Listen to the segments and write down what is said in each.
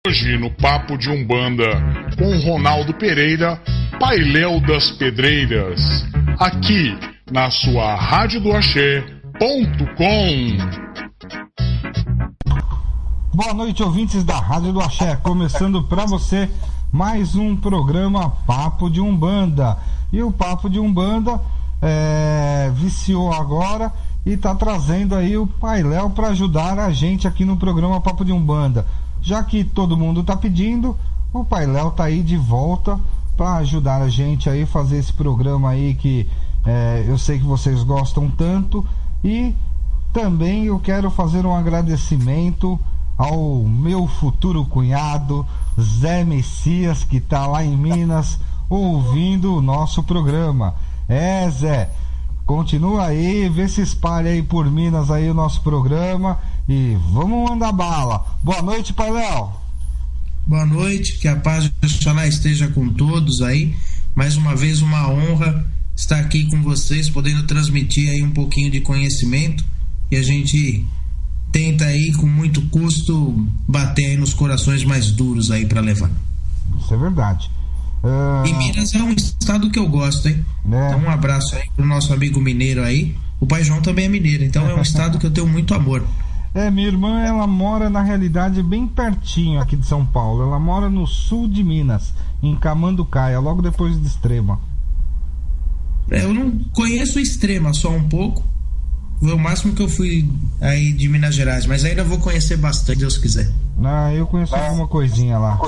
Hoje no Papo de Umbanda, com Ronaldo Pereira, Pailéu das Pedreiras, aqui na sua radiodoaxé.com. Boa noite, ouvintes da Rádio do Axé, começando para você mais um programa Papo de Umbanda. E o Papo de Umbanda viciou agora e tá trazendo aí o Pailéu para ajudar a gente aqui no programa Papo de Umbanda. Já que todo mundo tá pedindo, o Pailéu tá aí de volta para ajudar a gente aí fazer esse programa aí que eu sei que vocês gostam tanto. E também eu quero fazer um agradecimento ao meu futuro cunhado Zé Messias, que tá lá em Minas ouvindo o nosso programa. Zé, continua aí, vê se espalha aí por Minas aí o nosso programa e vamos mandar bala. Boa noite, Pailéu. Boa noite, que a paz de Oxalá esteja com todos aí. Mais uma vez uma honra estar aqui com vocês, podendo transmitir aí um pouquinho de conhecimento, e a gente tenta aí com muito custo bater aí nos corações mais duros aí para levar. Isso é verdade. E Minas é um estado que eu gosto, hein? Então um abraço aí pro nosso amigo mineiro aí. O pai João também é mineiro, então é um estado que eu tenho muito amor. Minha irmã, ela mora na realidade bem pertinho aqui de São Paulo. Ela mora no sul de Minas, em Camanducaia, logo depois de Extrema. Eu não conheço Extrema, só um pouco. Foi o máximo que eu fui aí de Minas Gerais, mas ainda vou conhecer bastante, se Deus quiser. Eu conheço alguma coisinha lá.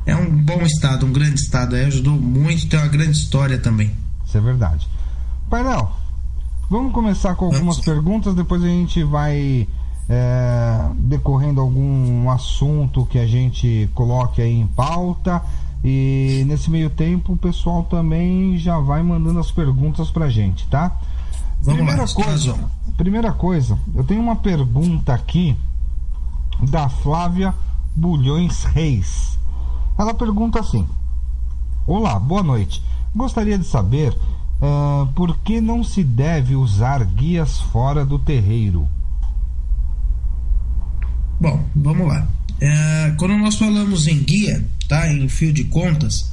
É um bom estado, um grande estado, ajudou muito, tem uma grande história também. Isso é verdade. Pailéu, vamos começar com algumas perguntas, depois a gente vai decorrendo algum assunto que a gente coloque aí em pauta, e nesse meio tempo o pessoal também já vai mandando as perguntas pra gente, tá? Primeira coisa, eu tenho uma pergunta aqui da Flávia Bulhões Reis. Ela pergunta assim: olá, boa noite. Gostaria de saber por que não se deve usar guias fora do terreiro? Bom, vamos lá. Quando nós falamos em guia, tá, em fio de contas,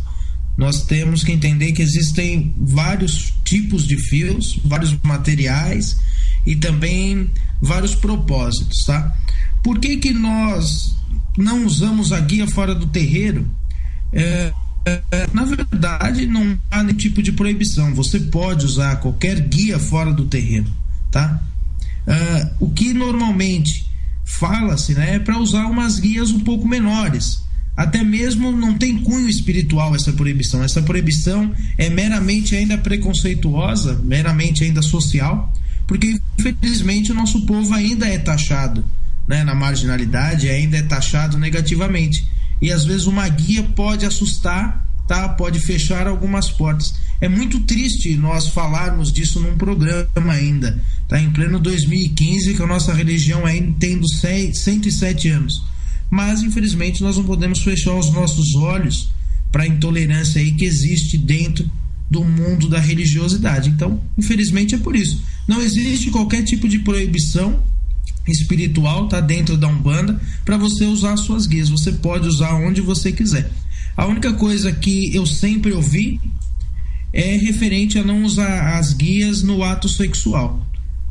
nós temos que entender que existem vários tipos de fios, vários materiais e também vários propósitos, tá? Por que nós não usamos a guia fora do terreiro? Na verdade, não há nenhum tipo de proibição. Você pode usar qualquer guia fora do terreiro, tá? O que normalmente fala-se, né, é para usar umas guias um pouco menores. Até mesmo não tem cunho espiritual essa proibição. Essa proibição é meramente ainda preconceituosa, meramente ainda social, porque infelizmente o nosso povo ainda é taxado, né, na marginalidade, ainda é taxado negativamente. E às vezes uma guia pode assustar, tá? Pode fechar algumas portas. É muito triste nós falarmos disso num programa ainda, tá? Em pleno 2015, que a nossa religião ainda tem 107 anos. Mas infelizmente nós não podemos fechar os nossos olhos para a intolerância aí que existe dentro do mundo da religiosidade. Então, infelizmente é por isso. Não existe qualquer tipo de proibição espiritual, tá, dentro da Umbanda, para você usar as suas guias. Você pode usar onde você quiser. A única coisa que eu sempre ouvi é referente a não usar as guias no ato sexual,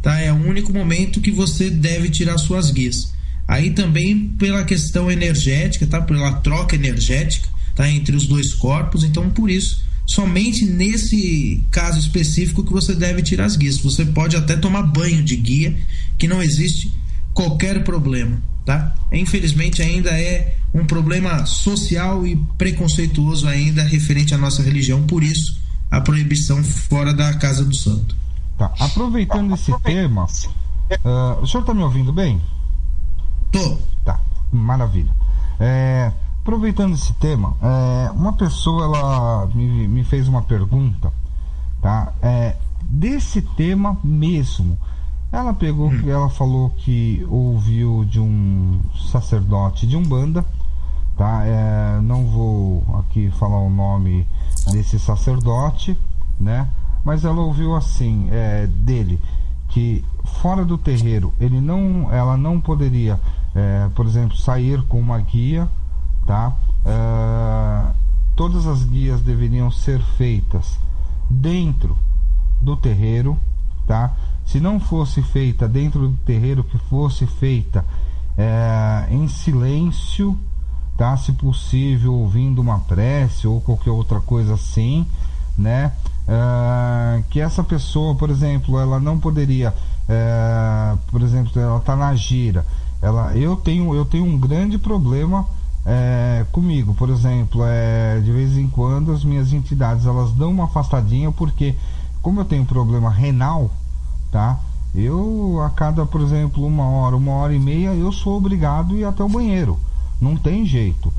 tá? É o único momento que você deve tirar suas guias. Aí também pela questão energética, tá? Pela troca energética, tá? Entre os dois corpos. Então, por isso, somente nesse caso específico que você deve tirar as guias. Você pode até tomar banho de guia, que não existe qualquer problema, tá? Infelizmente ainda é um problema social e preconceituoso ainda referente à nossa religião, por isso a proibição fora da casa do santo. Tá, aproveitando esse tema, o senhor tá me ouvindo bem? Tô. Tá, maravilha. Aproveitando esse tema, uma pessoa ela me fez uma pergunta, tá? Desse tema mesmo. Ela pegou que ela falou que ouviu de um sacerdote de Umbanda, tá? Não vou aqui falar o nome desse sacerdote, né? Mas ela ouviu assim dele, que fora do terreiro ela não poderia por exemplo, sair com uma guia, tá? Todas as guias deveriam ser feitas dentro do terreiro, tá? Se não fosse feita dentro do terreiro, que fosse feita em silêncio, tá? Se possível, ouvindo uma prece ou qualquer outra coisa assim, né? Que essa pessoa, por exemplo, ela não poderia, por exemplo, ela tá na gira, eu tenho um grande problema comigo, por exemplo, de vez em quando as minhas entidades, elas dão uma afastadinha, porque como eu tenho problema renal, tá? Eu a cada, por exemplo, 1h30 eu sou obrigado a ir até o banheiro, não tem jeito,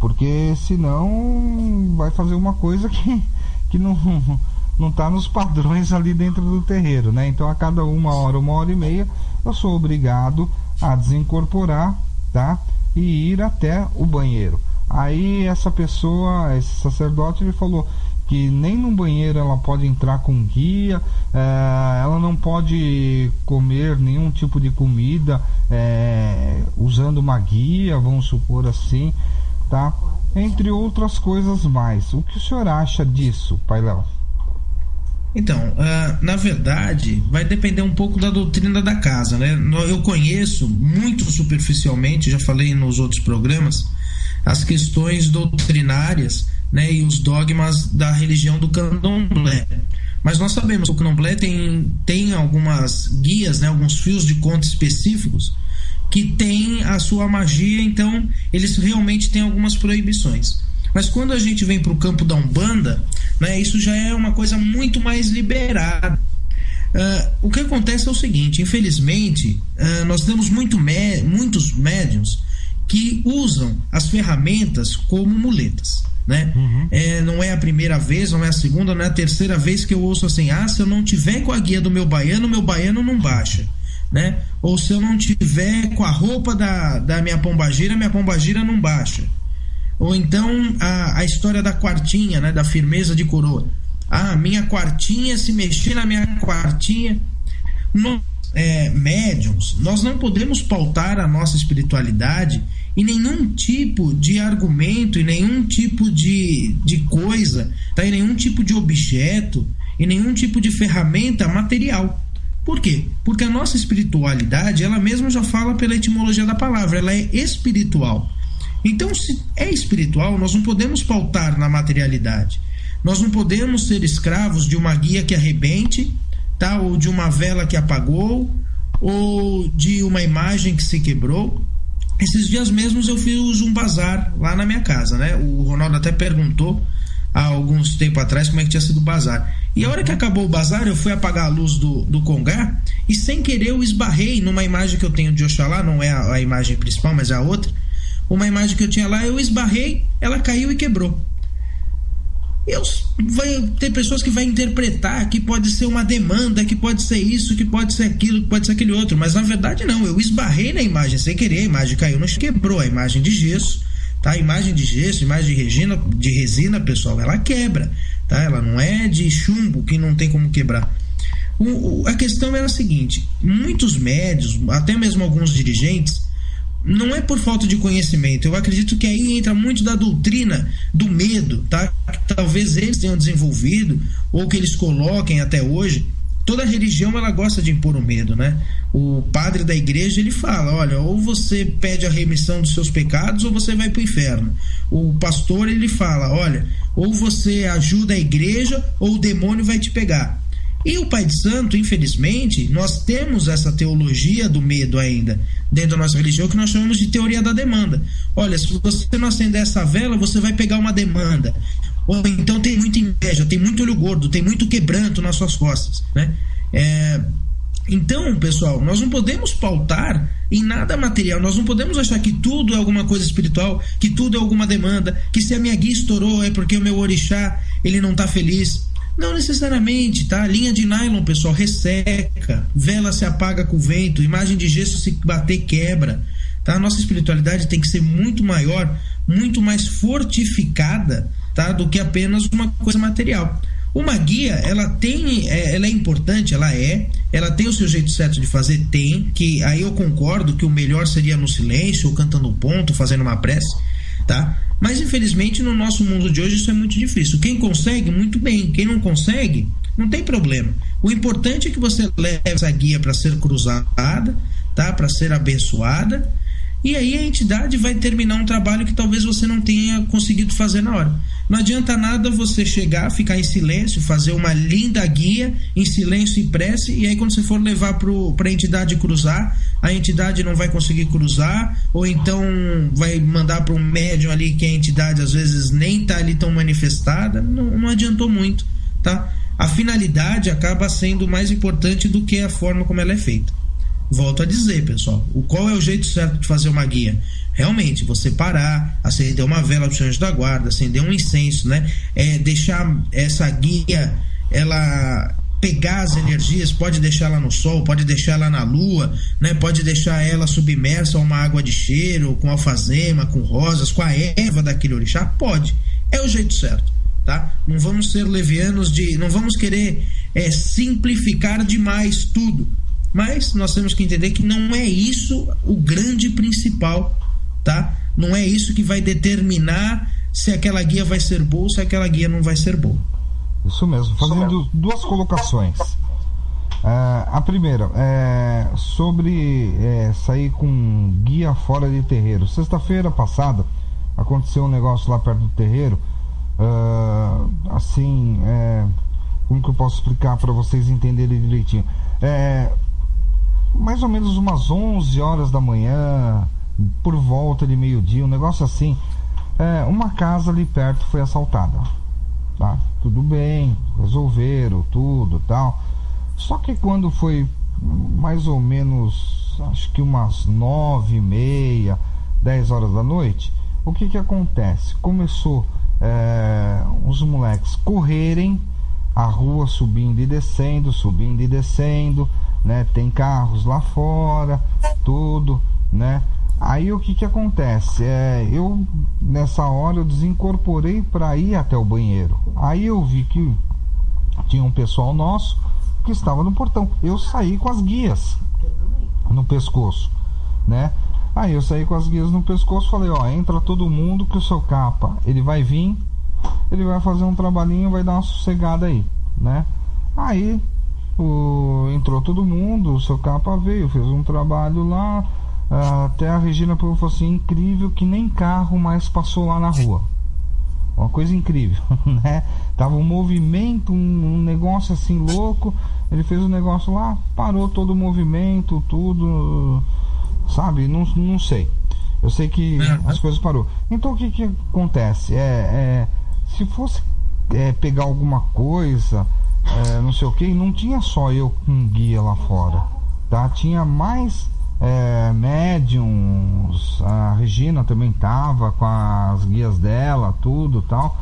porque senão vai fazer uma coisa que não tá nos padrões ali dentro do terreiro, né? Então a cada 1h30 eu sou obrigado a desincorporar, tá? E ir até o banheiro. Aí esse sacerdote, ele falou que nem no banheiro ela pode entrar com guia, ela não pode comer nenhum tipo de comida usando uma guia, vamos supor assim, tá? Entre outras coisas mais. O que o senhor acha disso, Pai Léo? Então, na verdade, vai depender um pouco da doutrina da casa, né? Eu conheço muito superficialmente, já falei nos outros programas, as questões doutrinárias, né, e os dogmas da religião do candomblé. Mas nós sabemos que o candomblé tem algumas guias, né, alguns fios de conta específicos que tem a sua magia, então eles realmente têm algumas proibições. Mas quando a gente vem para o campo da Umbanda, né, isso já é uma coisa muito mais liberada. O que acontece é o seguinte: infelizmente, nós temos muitos médiuns que usam as ferramentas como muletas, né? Não é a primeira vez, não é a segunda, não é a terceira vez que eu ouço assim: se eu não tiver com a guia do meu baiano não baixa, né? Ou se eu não tiver com a roupa da minha pombagira não baixa. Ou então a história da quartinha, né, da firmeza de coroa. Minha quartinha, se mexer na minha quartinha. Médiuns, nós não podemos pautar a nossa espiritualidade em nenhum tipo de argumento, em nenhum tipo de coisa, tá? Em nenhum tipo de objeto, em nenhum tipo de ferramenta material. Por quê? Porque a nossa espiritualidade, ela mesma já fala pela etimologia da palavra, ela é espiritual. Então, se é espiritual, nós não podemos pautar na materialidade. Nós não podemos ser escravos de uma guia que arrebente, tá? Ou de uma vela que apagou, ou de uma imagem que se quebrou. Esses dias mesmos eu fiz um bazar lá na minha casa, né? O Ronaldo até perguntou há alguns tempo atrás como é que tinha sido o bazar. E a hora que acabou o bazar, eu fui apagar a luz do congá e sem querer eu esbarrei numa imagem que eu tenho de Oxalá, não é a imagem principal, mas é a outra. Uma imagem que eu tinha lá, eu esbarrei, ela caiu e quebrou. Vai ter pessoas que vão interpretar que pode ser uma demanda, que pode ser isso, que pode ser aquilo, que pode ser aquele outro, mas na verdade não, eu esbarrei na imagem sem querer, a imagem caiu, não quebrou. A imagem de gesso, tá? A imagem de gesso, imagem de resina, pessoal, ela quebra, tá? Ela não é de chumbo que não tem como quebrar. A questão era a seguinte: muitos médios, até mesmo alguns dirigentes, não é por falta de conhecimento, eu acredito que aí entra muito da doutrina do medo, tá? Que talvez eles tenham desenvolvido ou que eles coloquem até hoje. Toda religião, ela gosta de impor o medo, né? O padre da igreja, ele fala: olha, ou você pede a remissão dos seus pecados ou você vai para o inferno. O pastor, ele fala: olha, ou você ajuda a igreja ou o demônio vai te pegar. E o Pai de Santo, infelizmente, nós temos essa teologia do medo ainda dentro da nossa religião, que nós chamamos de teoria da demanda. Olha, se você não acender essa vela, você vai pegar uma demanda. Ou então tem muita inveja, tem muito olho gordo, tem muito quebranto nas suas costas, né? Então, pessoal, nós não podemos pautar em nada material, nós não podemos achar que tudo é alguma coisa espiritual, que tudo é alguma demanda, que se a minha guia estourou é porque o meu orixá, ele não está feliz. Não necessariamente, tá? Linha de nylon, pessoal, resseca, vela se apaga com o vento, imagem de gesso se bater quebra, tá? A nossa espiritualidade tem que ser muito maior, muito mais fortificada, tá? Do que apenas uma coisa material. Uma guia, ela é importante, ela tem o seu jeito certo de fazer, que aí eu concordo que o melhor seria no silêncio, ou cantando um ponto, fazendo uma prece, tá? Mas infelizmente no nosso mundo de hoje isso é muito difícil. Quem consegue, muito bem. Quem não consegue, não tem problema. O importante é que você leve essa guia para ser cruzada, tá? Para ser abençoada, e aí a entidade vai terminar um trabalho que talvez você não tenha conseguido fazer na hora. Não adianta nada você chegar, ficar em silêncio, fazer uma linda guia em silêncio e prece, e aí quando você for levar para a entidade cruzar, a entidade não vai conseguir cruzar, ou então vai mandar para um médium ali que a entidade às vezes nem está ali tão manifestada. Não adiantou muito, tá? A finalidade acaba sendo mais importante do que a forma como ela é feita. Volto a dizer, pessoal, qual é o jeito certo de fazer uma guia? Realmente, você parar, acender uma vela para o anjo da guarda, acender um incenso, né? Deixar essa guia, ela pegar as energias, pode deixar ela no sol, pode deixar ela na lua, né? Pode deixar ela submersa a uma água de cheiro, com alfazema, com rosas, com a erva daquele orixá, pode. É o jeito certo, tá? Não vamos ser levianos, não vamos querer simplificar demais tudo. Mas nós temos que entender que não é isso o grande principal, tá? Não é isso que vai determinar se aquela guia vai ser boa ou se aquela guia não vai ser boa. Isso mesmo. Fazendo duas colocações. A primeira sobre sair com guia fora de terreiro. Sexta-feira passada aconteceu um negócio lá perto do terreiro. Como que eu posso explicar para vocês entenderem direitinho? Mais ou menos umas 11 horas da manhã, por volta de meio-dia, um negócio assim, uma casa ali perto foi assaltada, tá? Tudo bem, resolveram tudo, tal. Só que quando foi mais ou menos, acho que umas 9h30, 10 horas da noite, o que acontece? Começou os moleques correrem a rua, subindo e descendo, né? Tem carros lá fora, tudo, né? Aí o que acontece? Eu nessa hora eu desincorporei para ir até o banheiro. Aí eu vi que tinha um pessoal nosso que estava no portão. Eu saí com as guias no pescoço, né? Aí eu saí com as guias no pescoço, falei, entra todo mundo que o seu capa, ele vai vir, ele vai fazer um trabalhinho, vai dar uma sossegada aí, né? Aí entrou todo mundo, o seu capa veio, fez um trabalho lá, até a Regina falou assim, incrível que nem carro mais passou lá na rua. Uma coisa incrível, né? Tava um movimento, um negócio assim louco, ele fez um negócio lá, parou todo o movimento, tudo, sabe? Não sei. Eu sei que as coisas parou. Então o que acontece? Se fosse pegar alguma coisa, não sei o que, não tinha só eu com guia lá fora, tá? Tinha mais médiums, a Regina também tava com as guias dela, tudo tal,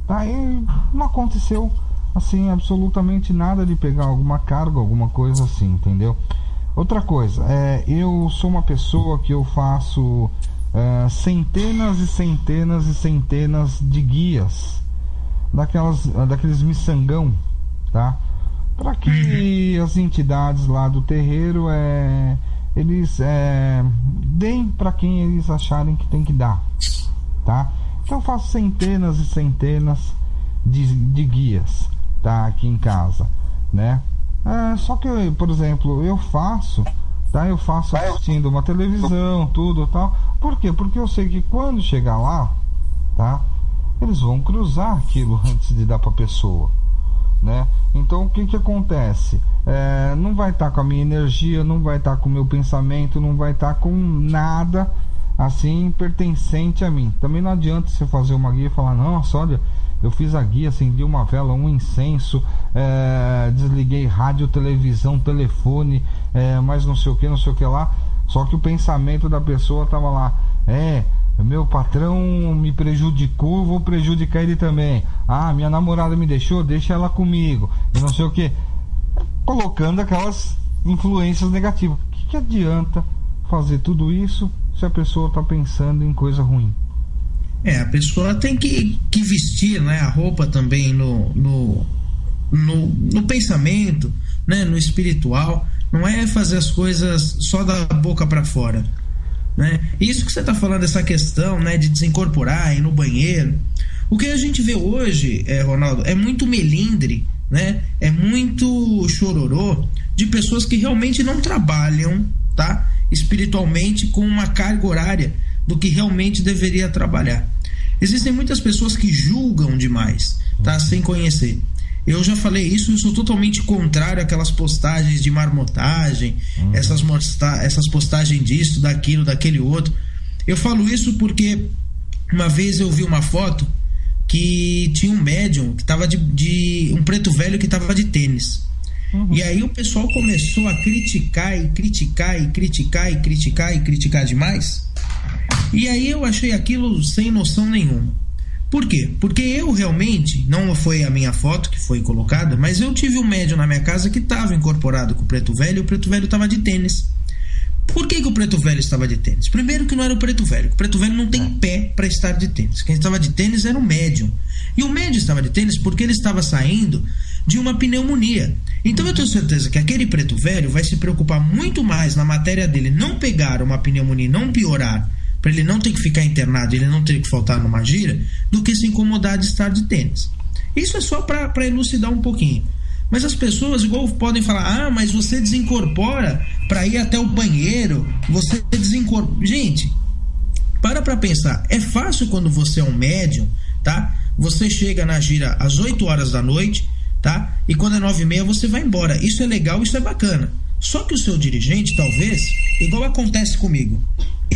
tá? E não aconteceu assim absolutamente nada de pegar alguma carga, alguma coisa assim, entendeu? Outra coisa, eu sou uma pessoa que eu faço centenas e centenas e centenas de guias daqueles miçangão, tá? Para que as entidades lá do terreiro eles deem para quem eles acharem que tem que dar, tá? Então eu faço centenas e centenas de guias, tá? Aqui em casa, né? Só que, por exemplo, eu faço assistindo uma televisão, tudo tal. Por quê? Porque eu sei que quando chegar lá, tá? Eles vão cruzar aquilo antes de dar para a pessoa, né? Então o que acontece? Não vai estar com a minha energia, não vai estar com o meu pensamento, não vai estar com nada assim pertencente a mim. Também não adianta você fazer uma guia e falar, nossa, olha, eu fiz a guia, acendi uma vela, um incenso, desliguei rádio, televisão, telefone, mas não sei o que lá. Só que o pensamento da pessoa tava lá, meu patrão me prejudicou, eu vou prejudicar ele também. Minha namorada me deixou, deixa ela comigo, e não sei o que, colocando aquelas influências negativas. O que adianta fazer tudo isso se a pessoa está pensando em coisa ruim? A pessoa tem que vestir, né, a roupa também no no pensamento, né, no espiritual. Não é fazer as coisas só da boca para fora, né? Isso que você está falando, essa questão, né, de desincorporar, ir no banheiro. O que a gente vê hoje, Ronaldo, é muito melindre, né? É muito chororô de pessoas que realmente não trabalham, tá? Espiritualmente, com uma carga horária do que realmente deveria trabalhar. Existem muitas pessoas que julgam demais, tá? Sem conhecer. Eu já falei isso, eu sou totalmente contrário àquelas postagens de marmotagem, essas postagens disso, daquilo, daquele outro. Eu falo isso porque uma vez eu vi uma foto que tinha um médium que estava um preto velho que estava de tênis. E aí o pessoal começou a criticar demais. E aí eu achei aquilo sem noção nenhuma. Por quê? Porque eu realmente, não foi a minha foto que foi colocada, mas eu tive um médium na minha casa que estava incorporado com o preto velho, e o preto velho estava de tênis. Por que o preto velho estava de tênis? Primeiro que não era o preto velho. O preto velho não tem pé para estar de tênis. Quem estava de tênis era o médium. E o médium estava de tênis porque ele estava saindo de uma pneumonia. Então eu tenho certeza que aquele preto velho vai se preocupar muito mais na matéria dele não pegar uma pneumonia, não piorar, para ele não ter que ficar internado, ele não ter que faltar numa gira, do que se incomodar de estar de tênis. Isso é só para elucidar um pouquinho. Mas as pessoas igual podem falar, mas você desincorpora para ir até o banheiro, você desincorpora. Gente, para pensar, é fácil quando você é um médium, tá? Você chega na gira às 8 horas da noite, tá? E quando é 9h30 você vai embora. Isso é legal, isso é bacana. Só que o seu dirigente, talvez, igual acontece comigo.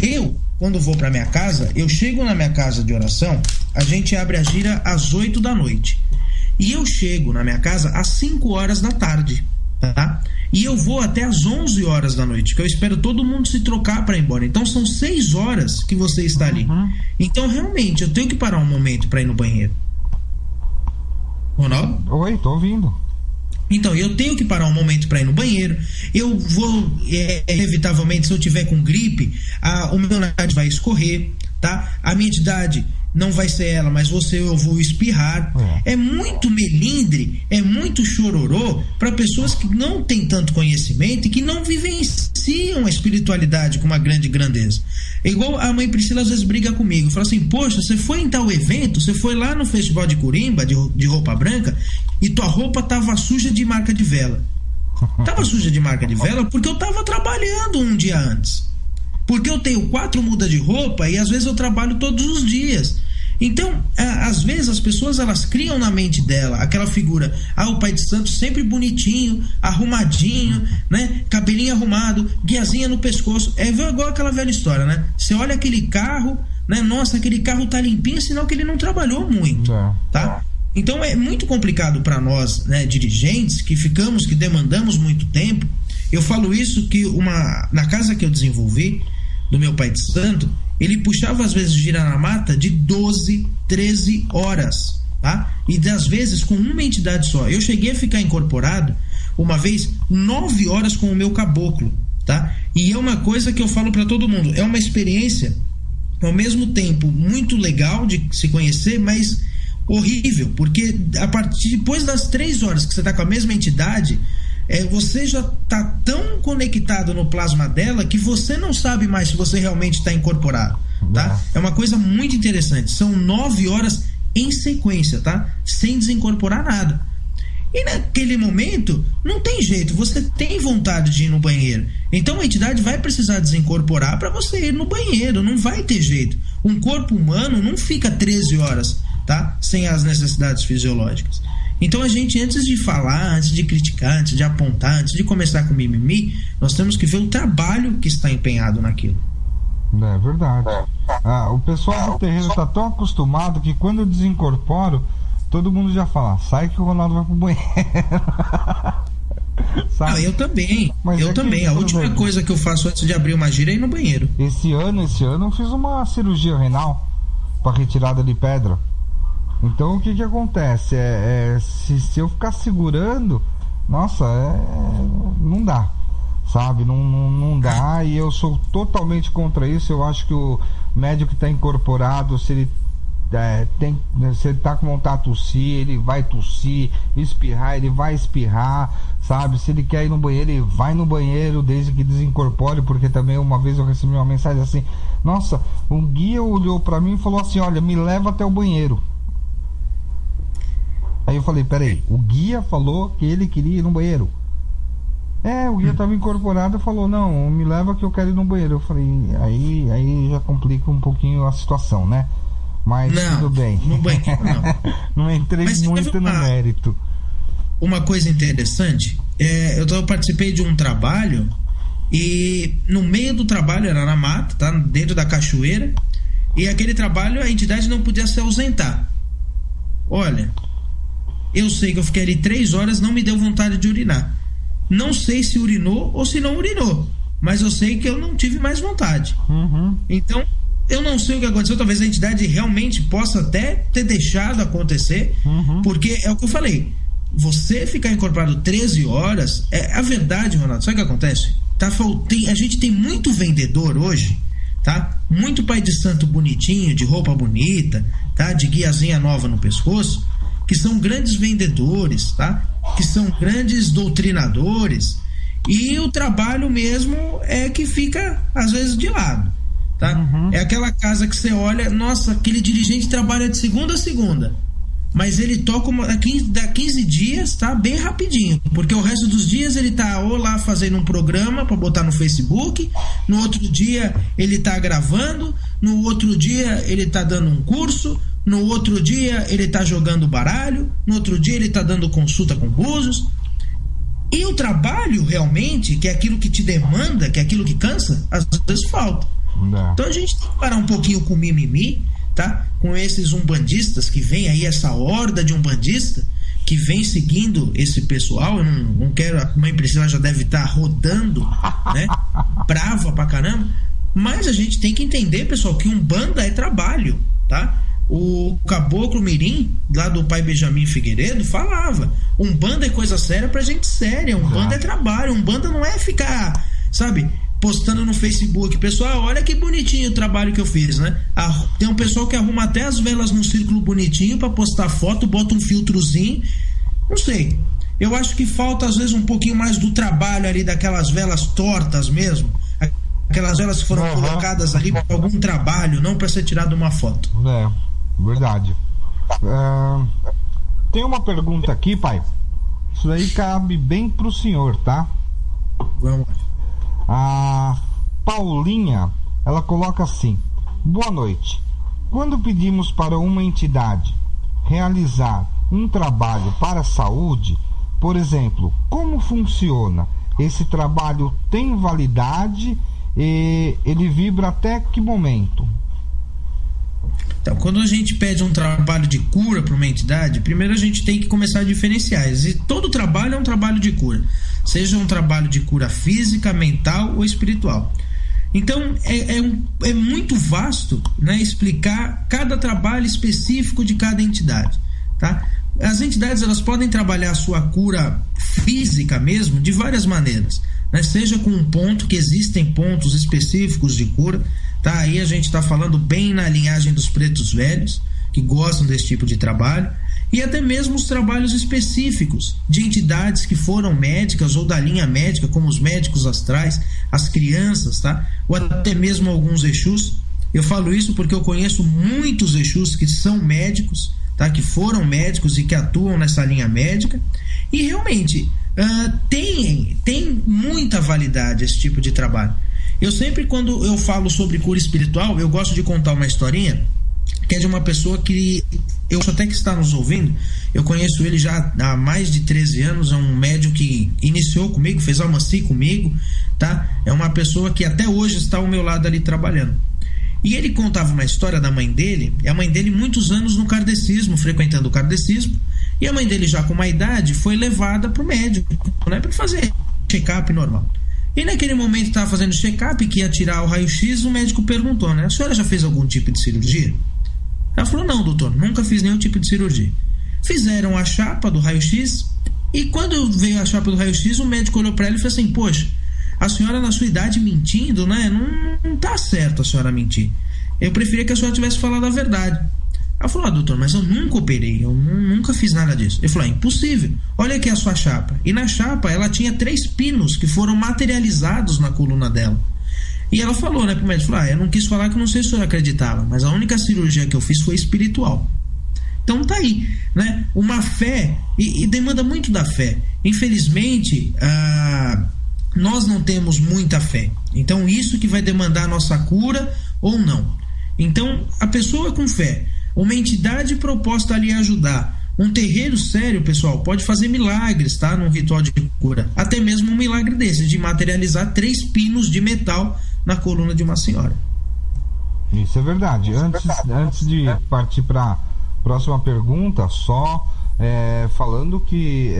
Eu, quando vou para minha casa, eu chego na minha casa de oração, a gente abre a gira às 8 da noite. E eu chego na minha casa às 5 horas da tarde, tá? E eu vou até às 11 horas da noite, que eu espero todo mundo se trocar para ir embora. Então são 6 horas que você está ali. Então realmente eu tenho que parar um momento para ir no banheiro. Ronaldo? Oi, tô ouvindo. Então, eu tenho que parar um momento para ir no banheiro. Eu vou, inevitavelmente, se eu tiver com gripe, o meu nariz vai escorrer, tá? A minha entidade não vai ser ela, mas eu vou espirrar. É muito melindre, é muito chororô para pessoas que não têm tanto conhecimento e que não vivenciam a espiritualidade com uma grande grandeza. É igual a mãe Priscila às vezes briga comigo, fala assim, poxa, você foi em tal evento, você foi lá no festival de Corimba, de roupa branca, e tua roupa tava suja de marca de vela. Tava suja de marca de vela porque eu tava trabalhando um dia antes. Porque eu tenho 4 mudas de roupa e às vezes eu trabalho todos os dias. Então, às vezes as pessoas elas criam na mente dela aquela figura, o pai de santo sempre bonitinho, arrumadinho, né? Cabelinho arrumado, guiazinha no pescoço. É igual aquela velha história, né? Você olha aquele carro, né? Nossa, aquele carro tá limpinho, sinal que ele não trabalhou muito, tá? Então é muito complicado para nós, né, dirigentes, que demandamos muito tempo. Eu falo isso que na casa que eu desenvolvi, do meu pai de santo, ele puxava às vezes gira na mata de 12, 13 horas, tá? E das vezes com uma entidade só. Eu cheguei a ficar incorporado uma vez 9 horas com o meu caboclo, tá? E é uma coisa que eu falo para todo mundo, é uma experiência ao mesmo tempo muito legal de se conhecer, mas horrível, porque depois das 3 horas que você tá com a mesma entidade, você já tá tão conectado no plasma dela que você não sabe mais se você realmente está incorporado, tá? É uma coisa muito interessante. São 9 horas em sequência, tá? Sem desincorporar nada. E naquele momento não tem jeito, você tem vontade de ir no banheiro. Então a entidade vai precisar desincorporar para você ir no banheiro, não vai ter jeito. Um corpo humano não fica 13 horas, tá? Sem as necessidades fisiológicas. Então a gente, antes de falar, antes de criticar, antes de apontar, antes de começar com mimimi, nós temos que ver o trabalho que está empenhado naquilo. É verdade. O pessoal do terreiro está tão acostumado que quando eu desincorporo, todo mundo já fala, sai que o Ronaldo vai pro banheiro. Eu também. Mas eu também. A última coisa que eu faço antes de abrir uma gira é ir no banheiro. Esse ano eu fiz uma cirurgia renal para retirada de pedra. Então o que acontece? Se eu ficar segurando, nossa, não dá, sabe? Não dá, e eu sou totalmente contra isso. Eu acho que o médico que está incorporado, se ele você tá com vontade de tossir, ele vai tossir, espirrar, ele vai espirrar, sabe? Se ele quer ir no banheiro, ele vai no banheiro, desde que desincorpore, porque também uma vez eu recebi uma mensagem assim, nossa, um guia olhou pra mim e falou assim, olha, me leva até o banheiro. Aí eu falei, peraí, o guia falou que ele queria ir no banheiro. O guia estava incorporado e falou, não, me leva que eu quero ir no banheiro. Eu falei, aí já complica um pouquinho a situação, né? Mas não, tudo bem. No banheiro não. Não entrei muito no mérito. Uma coisa interessante, eu participei de um trabalho e no meio do trabalho, era na mata, tá? Dentro da cachoeira, e aquele trabalho a entidade não podia se ausentar. Olha, eu sei que eu fiquei ali 3 horas, não me deu vontade de urinar. Não sei se urinou ou se não urinou, mas eu sei que eu não tive mais vontade. Então, eu não sei o que aconteceu. Talvez a entidade realmente possa até ter deixado acontecer, porque é o que eu falei. Você ficar incorporado 13 horas, a verdade, Ronaldo, sabe o que acontece? A gente tem muito vendedor hoje, tá? Muito pai de santo bonitinho, de roupa bonita, tá? De guiazinha nova no pescoço, que são grandes vendedores, tá? Que são grandes doutrinadores, e o trabalho mesmo é que fica às vezes de lado, tá? É aquela casa que você olha, nossa, aquele dirigente trabalha de segunda a segunda, mas ele toca dá 15 dias, tá? Bem rapidinho, porque o resto dos dias ele tá ou lá fazendo um programa para botar no Facebook, no outro dia ele tá gravando, no outro dia ele tá dando um curso, no outro dia ele tá jogando baralho, no outro dia ele tá dando consulta com búzios. E o trabalho realmente, que é aquilo que te demanda, que é aquilo que cansa, às vezes falta. Então a gente tem que parar um pouquinho com o mimimi, tá? Com esses umbandistas que vem aí, essa horda de umbandista que vem seguindo esse pessoal. Eu não quero, a mãe Priscila já deve estar rodando, né? Brava pra caramba. Mas a gente tem que entender, pessoal, que umbanda é trabalho, tá? O Caboclo Mirim, lá do pai Benjamin Figueiredo, falava: umbanda é coisa séria pra gente séria, umbanda é trabalho, umbanda não é ficar, sabe, postando no Facebook, pessoal, olha que bonitinho o trabalho que eu fiz, né? Tem um pessoal que arruma até as velas num círculo bonitinho pra postar foto, bota um filtrozinho, não sei, eu acho que falta às vezes um pouquinho mais do trabalho ali, daquelas velas tortas mesmo, aquelas velas que foram colocadas ali pra algum trabalho, não pra ser tirado uma foto. Verdade. Tem uma pergunta aqui, pai. Isso daí cabe bem pro senhor, tá? Vamos. A Paulinha, ela coloca assim: boa noite. Quando pedimos para uma entidade realizar um trabalho para a saúde, por exemplo, como funciona? Esse trabalho tem validade e ele vibra até que momento? Então, quando a gente pede um trabalho de cura para uma entidade, primeiro a gente tem que começar a diferenciar. E todo trabalho é um trabalho de cura, seja um trabalho de cura física, mental ou espiritual. Então, é muito vasto, né, explicar cada trabalho específico de cada entidade, tá? As entidades, elas podem trabalhar a sua cura física mesmo de várias maneiras, né? Seja com um ponto, que existem pontos específicos de cura, tá? Aí a gente está falando bem na linhagem dos pretos velhos, que gostam desse tipo de trabalho, e até mesmo os trabalhos específicos de entidades que foram médicas ou da linha médica, como os médicos astrais, as crianças, tá? Ou até mesmo alguns exus. Eu falo isso porque eu conheço muitos exus que são médicos, tá? Que foram médicos e que atuam nessa linha médica, e realmente tem muita validade esse tipo de trabalho. Eu sempre, quando eu falo sobre cura espiritual, eu gosto de contar uma historinha que é de uma pessoa que eu acho até que está nos ouvindo. Eu conheço ele já há mais de 13 anos, é um médium que iniciou comigo, fez almaci comigo, tá? É uma pessoa que até hoje está ao meu lado ali trabalhando. E ele contava uma história da mãe dele, e a mãe dele muitos anos no kardecismo, frequentando o kardecismo, e a mãe dele já com uma idade foi levada para o médico, né, para fazer check-up normal. E naquele momento estava fazendo check-up, que ia tirar o raio-x, o médico perguntou, né, a senhora já fez algum tipo de cirurgia? Ela falou: não, doutor, nunca fiz nenhum tipo de cirurgia. Fizeram a chapa do raio-x, e quando veio a chapa do raio-x, o médico olhou para ela e falou assim: poxa, a senhora na sua idade mentindo, né? Não tá certo a senhora mentir. Eu preferia que a senhora tivesse falado a verdade. Ela falou: doutor, mas eu nunca operei, eu nunca fiz nada disso. Ele falou: impossível, olha aqui a sua chapa. E na chapa ela tinha 3 pinos que foram materializados na coluna dela. E ela falou, né, pro médico, eu não quis falar que eu não sei se o senhor acreditava, mas a única cirurgia que eu fiz foi espiritual. Então tá aí, né? Uma fé, e demanda muito da fé. Infelizmente, nós não temos muita fé. Então isso que vai demandar a nossa cura ou não. Então a pessoa com fé, uma entidade proposta ali a ajudar, um terreiro sério, pessoal, pode fazer milagres, tá? Num ritual de cura. Até mesmo um milagre desse, de materializar 3 pinos de metal na coluna de uma senhora. Isso é verdade. Antes de partir para a próxima pergunta, só falando que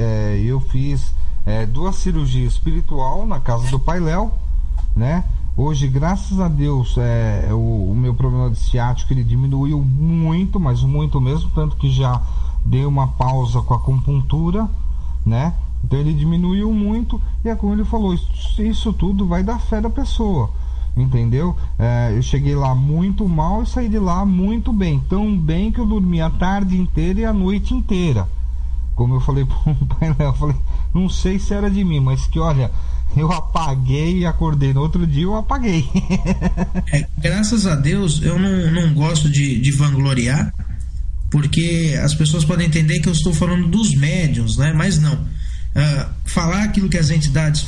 eu fiz 2 cirurgias espiritual na casa do Pai Léo, né? Hoje, graças a Deus, o meu problema de ciático ele diminuiu muito, mas muito mesmo, tanto que já dei uma pausa com a acupuntura, né? Então ele diminuiu muito, e é como ele falou, isso tudo vai da fé da pessoa, entendeu? Eu cheguei lá muito mal e saí de lá muito bem, tão bem que eu dormi a tarde inteira e a noite inteira. Como eu falei pro Pai Léo, eu falei, não sei se era de mim, mas que olha, eu apaguei e acordei no outro dia, eu apaguei. Graças a Deus, eu não gosto de vangloriar, porque as pessoas podem entender que eu estou falando dos médiuns, né? Mas não. Falar aquilo que as entidades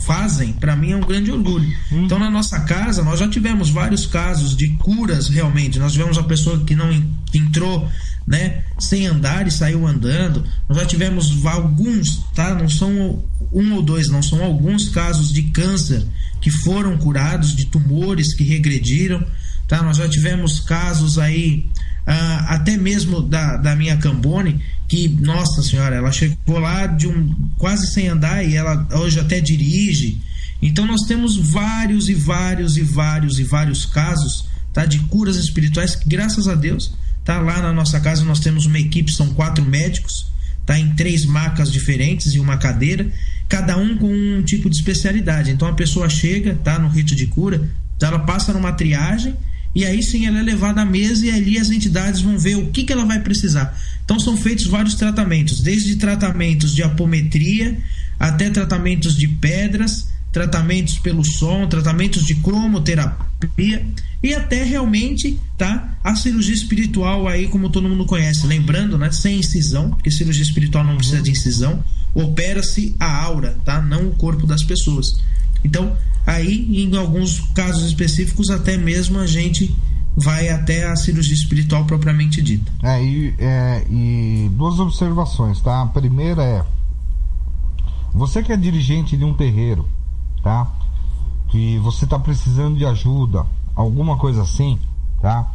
fazem, para mim é um grande orgulho. Então na nossa casa nós já tivemos vários casos de curas realmente. Nós tivemos a pessoa que não entrou, né, sem andar e saiu andando. Nós já tivemos alguns, tá? Não são 1 ou 2, não, são alguns casos de câncer que foram curados, de tumores que regrediram, tá? Nós já tivemos casos aí, até mesmo da minha Cambone, que, nossa senhora, ela chegou lá quase sem andar e ela hoje até dirige. Então nós temos vários casos, tá, de curas espirituais que, graças a Deus, tá, lá na nossa casa nós temos uma equipe, são 4 médicos, tá, em 3 macas diferentes e uma cadeira, cada um com um tipo de especialidade. Então a pessoa chega, tá, no rito de cura, tá, ela passa numa triagem e aí sim ela é levada à mesa e ali as entidades vão ver o que ela vai precisar. Então são feitos vários tratamentos, desde tratamentos de apometria até tratamentos de pedras, tratamentos pelo som, tratamentos de cromoterapia e até realmente, tá, a cirurgia espiritual aí, como todo mundo conhece, lembrando, né, sem incisão, porque cirurgia espiritual não precisa de incisão, opera-se a aura, tá, não o corpo das pessoas. Então aí, em alguns casos específicos, até mesmo a gente vai até a cirurgia espiritual propriamente dita. E 2 observações, tá? A primeira é: você que é dirigente de um terreiro, tá? Que você tá precisando de ajuda, alguma coisa assim, tá?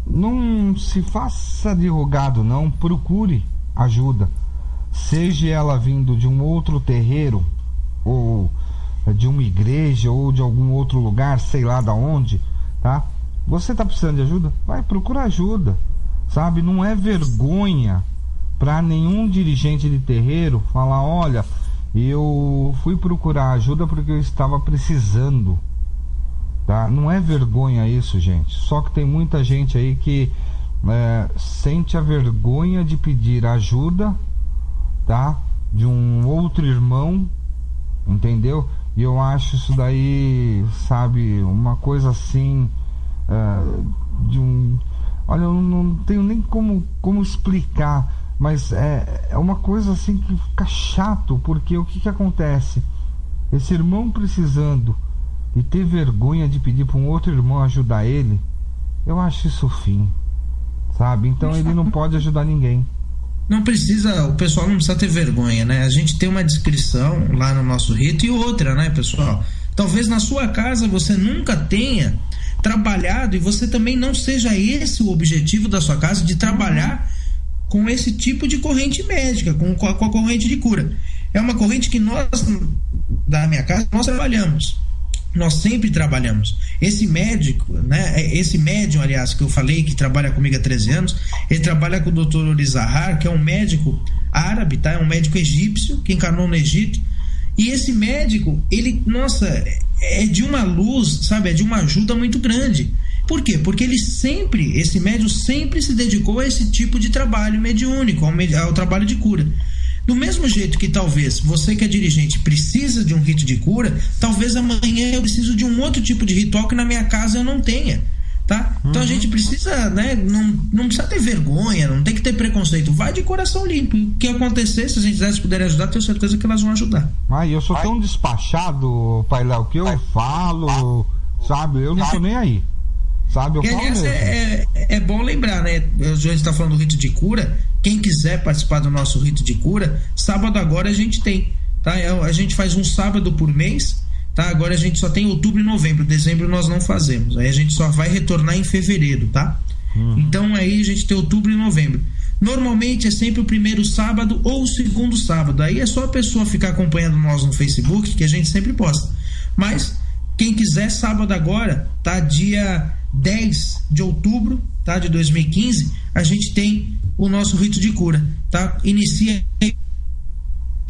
Não se faça de rogado, não. Procure ajuda, seja ela vindo de um outro terreiro, ou de uma igreja, ou de algum outro lugar, sei lá da onde, tá? Você tá precisando de ajuda? Vai procurar ajuda, sabe? Não é vergonha para nenhum dirigente de terreiro falar: olha, eu fui procurar ajuda porque eu estava precisando, tá? Não é vergonha isso, gente. Só que tem muita gente aí que sente a vergonha de pedir ajuda, tá? De um outro irmão, entendeu? E eu acho isso daí, sabe, uma coisa assim, olha, eu não tenho nem como explicar, mas é uma coisa assim que fica chato, porque o que acontece? Esse irmão precisando e ter vergonha de pedir para um outro irmão ajudar ele, eu acho isso o fim, sabe? Então ele não pode ajudar ninguém. Não precisa, o pessoal não precisa ter vergonha, né? A gente tem uma descrição lá no nosso rito e outra, né, pessoal? Talvez na sua casa você nunca tenha trabalhado e você também não seja esse o objetivo da sua casa, de trabalhar com esse tipo de corrente médica, com a corrente de cura. É uma corrente que nós, da minha casa, nós trabalhamos. Nós sempre trabalhamos. Esse médico, né, esse médium, aliás, que eu falei, que trabalha comigo há 13 anos, ele trabalha com o Dr. Uri Zahar, que é um médico árabe, tá? É um médico egípcio que encarnou no Egito. E esse médico, ele, nossa, é de uma luz, sabe? É de uma ajuda muito grande. Por quê? Porque esse médium sempre se dedicou a esse tipo de trabalho mediúnico, ao trabalho de cura. Do mesmo jeito que talvez você que é dirigente precisa de um rito de cura, talvez amanhã eu preciso de um outro tipo de ritual que na minha casa eu não tenha, tá? Então a gente precisa, né, não precisa ter vergonha, não tem que ter preconceito, vai de coração limpo. O que acontecer, se as entidades puderem ajudar, tenho certeza que elas vão ajudar. Eu sou tão despachado, Pai Léo, que eu falo, sabe, eu não tô nem aí. Sabe, é bom lembrar, né? A gente está falando do rito de cura. Quem quiser participar do nosso rito de cura, sábado agora a gente tem, tá? A gente faz um sábado por mês, tá? Agora a gente só tem outubro e novembro, dezembro nós não fazemos. Aí a gente só vai retornar em fevereiro, tá? Então aí a gente tem outubro e novembro. Normalmente é sempre o primeiro sábado ou o segundo sábado. Aí é só a pessoa ficar acompanhando nós no Facebook, que a gente sempre posta. Mas quem quiser, sábado agora, tá? Dia 10 de outubro, tá, de 2015, a gente tem o nosso rito de cura, tá? Inicia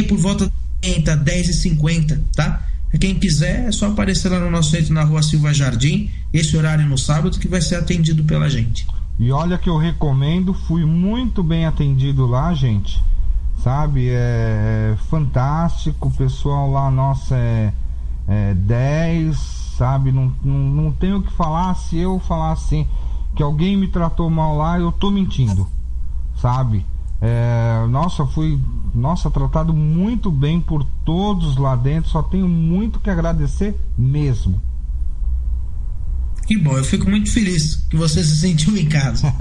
por volta de 10h50, tá? Quem quiser é só aparecer lá no nosso centro na Rua Silva Jardim, esse horário no sábado, que vai ser atendido pela gente. E olha que eu recomendo, fui muito bem atendido lá, gente, sabe? É fantástico, o pessoal lá, nossa, é 10, sabe, não tenho o que falar. Se eu falar assim que alguém me tratou mal lá, eu tô mentindo, sabe? Fui tratado muito bem por todos lá dentro, só tenho muito que agradecer mesmo. Que bom, eu fico muito feliz que você se sentiu em casa.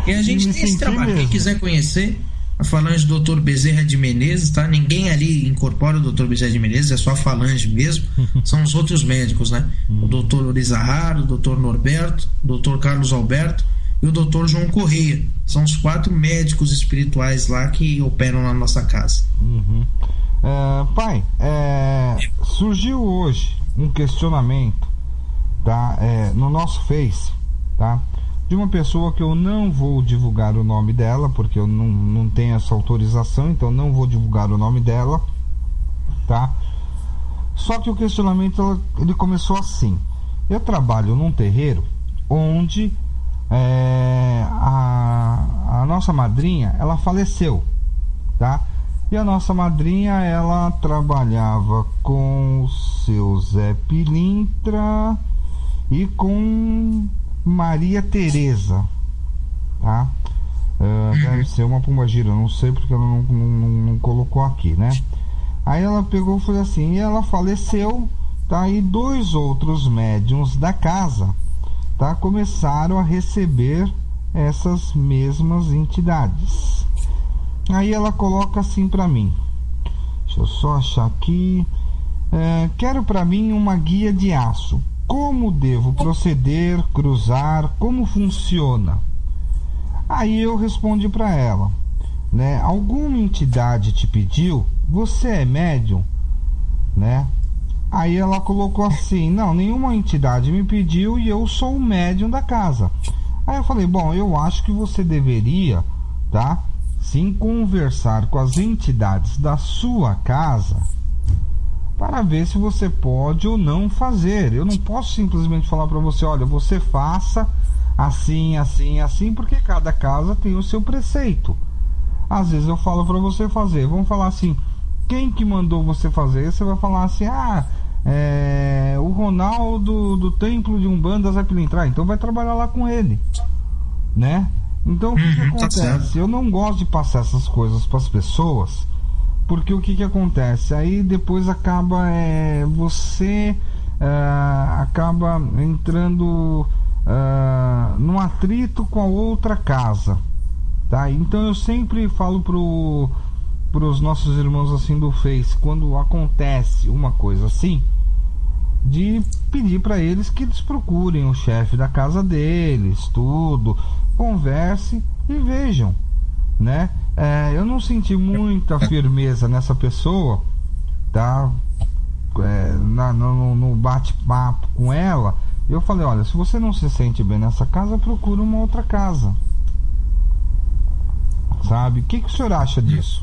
E a gente tem esse trabalho, quem quiser conhecer a falange do Dr. Bezerra de Menezes, tá? Ninguém ali incorpora o Dr. Bezerra de Menezes, é só a falange mesmo. São os outros médicos, né? O Dr. Orizahar, o Dr. Norberto, o Dr. Carlos Alberto e o Dr. João Correia. São os 4 médicos espirituais lá que operam na nossa casa. Pai, surgiu hoje um questionamento, tá? No nosso Face, tá? De uma pessoa que eu não vou divulgar o nome dela, porque eu não tenho essa autorização, então não vou divulgar o nome dela, tá? Só que o questionamento, ele começou assim: eu trabalho num terreiro onde a nossa madrinha, ela faleceu, tá? E a nossa madrinha, ela trabalhava com o seu Zé Pilintra e com Maria Tereza, tá? Deve ser uma pombagira, não sei porque ela não colocou aqui, né? Aí ela pegou e falou assim, e ela faleceu, tá? E 2 outros médiuns da casa, tá? Começaram a receber essas mesmas entidades. Aí ela coloca assim pra mim, deixa eu só achar aqui, quero pra mim uma guia de aço. Como devo proceder, cruzar, como funciona? Aí eu respondi para ela, né? Alguma entidade te pediu? Você é médium, né? Aí ela colocou assim, não, nenhuma entidade me pediu e eu sou o médium da casa. Aí eu falei, bom, eu acho que você deveria, tá? Sim, conversar com as entidades da sua casa para ver se você pode ou não fazer. Eu não posso simplesmente falar para você, olha, você faça assim, assim, assim, porque cada casa tem o seu preceito. Às vezes eu falo para você fazer, vamos falar assim, quem que mandou você fazer? Você vai falar assim, o Ronaldo do Templo de Umbanda Zé Pilintra, então vai trabalhar lá com ele, né? Então o que acontece? Eu não gosto de passar essas coisas para as pessoas, porque o que acontece? Aí depois acaba você acaba entrando num atrito com a outra casa, tá? Então eu sempre falo pros nossos irmãos assim do Face, quando acontece uma coisa assim, de pedir para eles que eles procurem o chefe da casa deles, tudo, converse e vejam, né? Eu não senti muita firmeza nessa pessoa, tá? No bate-papo com ela, eu falei, olha, se você não se sente bem nessa casa, procura uma outra casa, sabe? O que o senhor acha disso?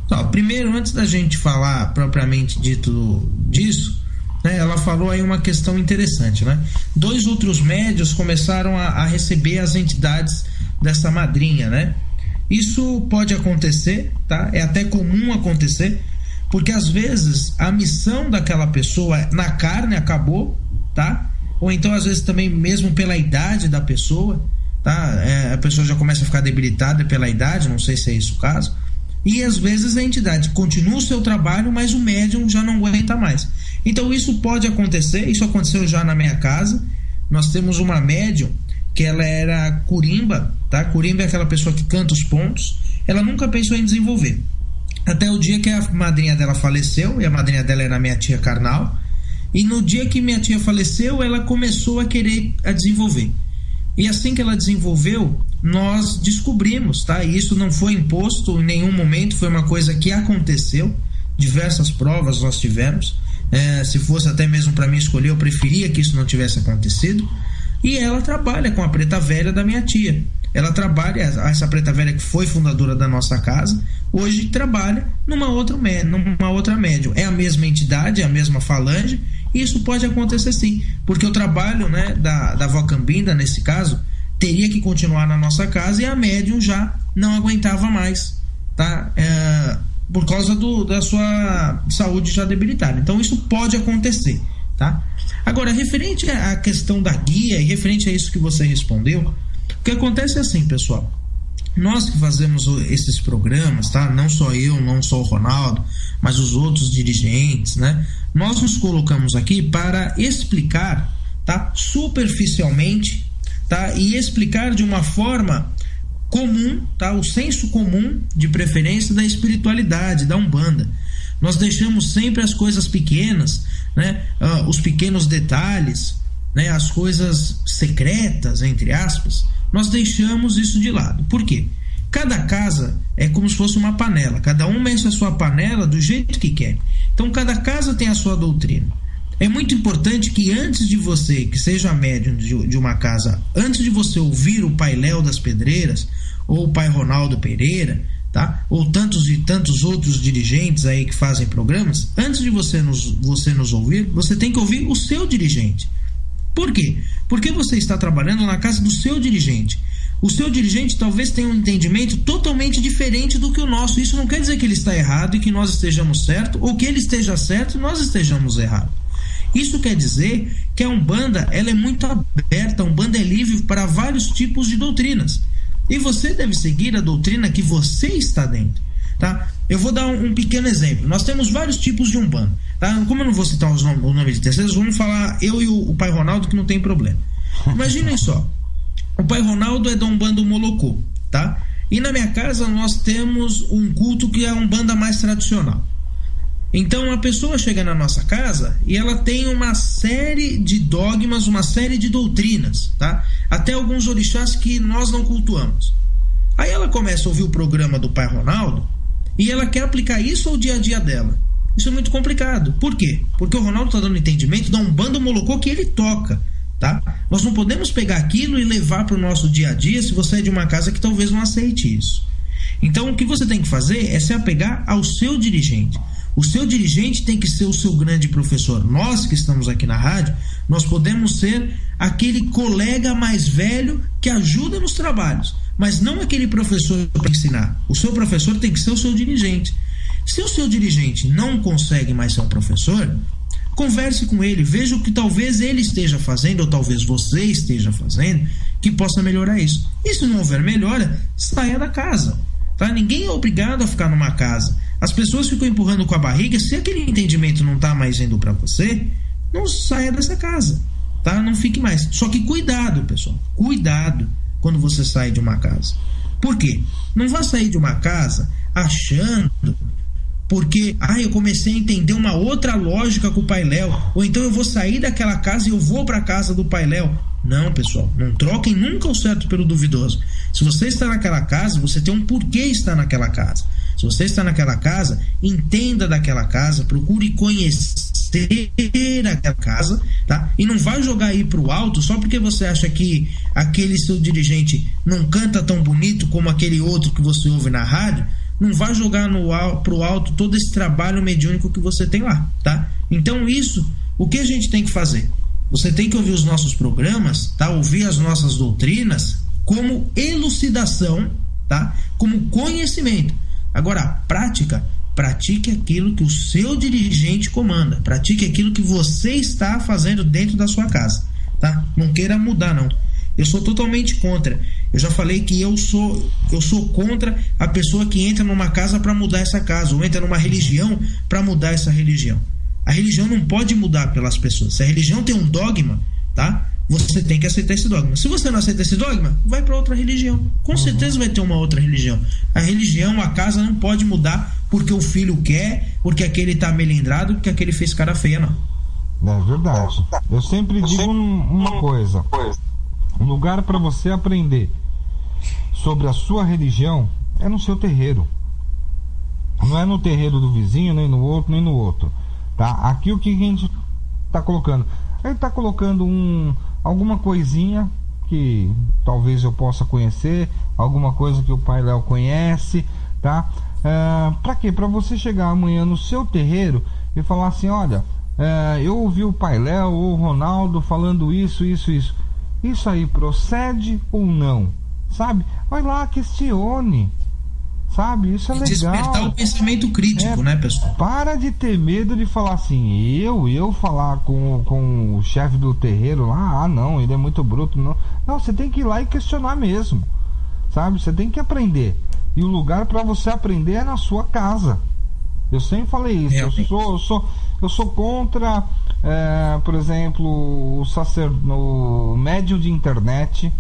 Então, primeiro, antes da gente falar propriamente dito disso, né, ela falou aí uma questão interessante, né? 2 outros médios começaram a receber as entidades dessa madrinha, né? Isso pode acontecer, tá? É até comum acontecer, porque às vezes a missão daquela pessoa na carne acabou, tá? Ou então às vezes também mesmo pela idade da pessoa, tá? A pessoa já começa a ficar debilitada pela idade, não sei se é isso o caso. E às vezes a entidade continua o seu trabalho, mas o médium já não aguenta mais. Então isso pode acontecer, isso aconteceu já na minha casa. Nós temos uma médium que ela era curimba, tá? Curimba é aquela pessoa que canta os pontos. Ela nunca pensou em desenvolver. Até o dia que a madrinha dela faleceu, e a madrinha dela era minha tia carnal. E no dia que minha tia faleceu, ela começou a querer desenvolver. E assim que ela desenvolveu, nós descobrimos, tá? E isso não foi imposto em nenhum momento, foi uma coisa que aconteceu. Diversas provas nós tivemos. Se fosse até mesmo para mim escolher, eu preferia que isso não tivesse acontecido. E ela trabalha com a preta velha da minha tia. Ela trabalha, essa preta velha que foi fundadora da nossa casa, hoje trabalha numa outra médium. É a mesma entidade, é a mesma falange. E isso pode acontecer sim, porque o trabalho, né, da avó Cambinda, nesse caso, teria que continuar na nossa casa e a médium já não aguentava mais, tá? Por causa da sua saúde já debilitada. Então isso pode acontecer, tá? Agora, referente à questão da guia e referente a isso que você respondeu, o que acontece é assim, pessoal. Nós que fazemos esses programas, tá? Não só eu, não só o Ronaldo, mas os outros dirigentes, né? Nós nos colocamos aqui para explicar, tá? Superficialmente, tá? E explicar de uma forma comum, tá? O senso comum, de preferência, da espiritualidade, da Umbanda. Nós deixamos sempre as coisas pequenas, né? Os pequenos detalhes, né? As coisas secretas, entre aspas, nós deixamos isso de lado. Por quê? Cada casa é como se fosse uma panela. Cada um mexe a sua panela do jeito que quer. Então, cada casa tem a sua doutrina. É muito importante que antes de você, que seja médium de uma casa, antes de você ouvir o Pai Léo das Pedreiras, ou o Pai Ronaldo Pereira, tá? Ou tantos e tantos outros dirigentes aí que fazem programas, antes de você nos ouvir, você tem que ouvir o seu dirigente. Por quê? Porque você está trabalhando na casa do seu dirigente. O seu dirigente talvez tenha um entendimento totalmente diferente do que o nosso. Isso não quer dizer que ele está errado e que nós estejamos certo, ou que ele esteja certo e nós estejamos errados. Isso quer dizer que a Umbanda, ela é muito aberta, a Umbanda é livre para vários tipos de doutrinas. E você deve seguir a doutrina que você está dentro, tá? Eu vou dar um pequeno exemplo. Nós temos vários tipos de Umbanda, tá? Como eu não vou citar o nome de terceiros, vamos falar eu e o Pai Ronaldo, que não tem problema. Imaginem só. O Pai Ronaldo é da Umbanda Molocô, tá? E na minha casa nós temos um culto que é a Umbanda mais tradicional. Então a pessoa chega na nossa casa e ela tem uma série de dogmas, uma série de doutrinas, tá? Até alguns orixás que nós não cultuamos. Aí ela começa a ouvir o programa do Pai Ronaldo e ela quer aplicar isso ao dia a dia dela. Isso é muito complicado. Por quê? Porque o Ronaldo está dando entendimento da Umbanda Molocô que ele toca, tá? Nós não podemos pegar aquilo e levar para o nosso dia a dia se você é de uma casa que talvez não aceite isso. Então o que você tem que fazer é se apegar ao seu dirigente. O seu dirigente tem que ser o seu grande professor. Nós que estamos aqui na rádio, nós podemos ser aquele colega mais velho que ajuda nos trabalhos, mas não aquele professor para ensinar. O seu professor tem que ser o seu dirigente. Se o seu dirigente não consegue mais ser um professor, converse com ele, veja o que talvez ele esteja fazendo, ou talvez você esteja fazendo, que possa melhorar isso. E se não houver melhora, saia da casa, tá? Ninguém é obrigado a ficar numa casa. As pessoas ficam empurrando com a barriga. Se aquele entendimento não está mais indo para você, não saia dessa casa, tá? Não fique mais. Só que cuidado, pessoal. Cuidado quando você sai de uma casa. Por quê? Não vá sair de uma casa achando porque eu comecei a entender uma outra lógica com o Pai Léo, ou então eu vou sair daquela casa e eu vou para a casa do Pai Léo. Não, pessoal, não troquem nunca o certo pelo duvidoso. Se você está naquela casa, você tem um porquê estar naquela casa. Se você está naquela casa, entenda daquela casa, procure conhecer aquela casa, tá? E não vai jogar aí pro alto só porque você acha que aquele seu dirigente não canta tão bonito como aquele outro que você ouve na rádio. Não vai jogar pro alto todo esse trabalho mediúnico que você tem lá, tá? Então isso o que a gente tem que fazer? Você tem que ouvir os nossos programas, tá? Ouvir as nossas doutrinas como elucidação, tá? Como conhecimento. Agora, a prática, pratique aquilo que o seu dirigente comanda, pratique aquilo que você está fazendo dentro da sua casa, tá? Não queira mudar, não. Eu sou totalmente contra. Eu já falei que eu sou contra a pessoa que entra numa casa para mudar essa casa, ou entra numa religião para mudar essa religião. A religião não pode mudar pelas pessoas. Se a religião tem um dogma, tá? Você tem que aceitar esse dogma. Se você não aceita esse dogma, vai para outra religião. Com certeza vai ter uma outra religião. A religião, a casa não pode mudar porque o filho quer, porque aquele tá melindrado, porque aquele fez cara feia, não. É verdade. Eu sempre digo uma coisa: o lugar para você aprender sobre a sua religião é no seu terreiro. Não é no terreiro do vizinho, nem no outro, nem no outro. Tá? Aqui o que a gente está colocando? A gente está colocando alguma coisinha que talvez eu possa conhecer, alguma coisa que o Pai Léo conhece, tá? Para quê? Para você chegar amanhã no seu terreiro e falar assim: olha, eu ouvi o Pai Léo ou o Ronaldo falando isso. Isso aí procede ou não? Sabe? Vai lá, questione. Sabe? Isso é legal. Despertar o pensamento crítico, né, pessoal? Para de ter medo de falar assim, eu falar com o chefe do terreiro lá, não, ele é muito bruto, não. Não, você tem que ir lá e questionar mesmo, sabe? Você tem que aprender. E o lugar para você aprender é na sua casa. Eu sempre falei isso. Eu sou contra, por exemplo, o médium de internet,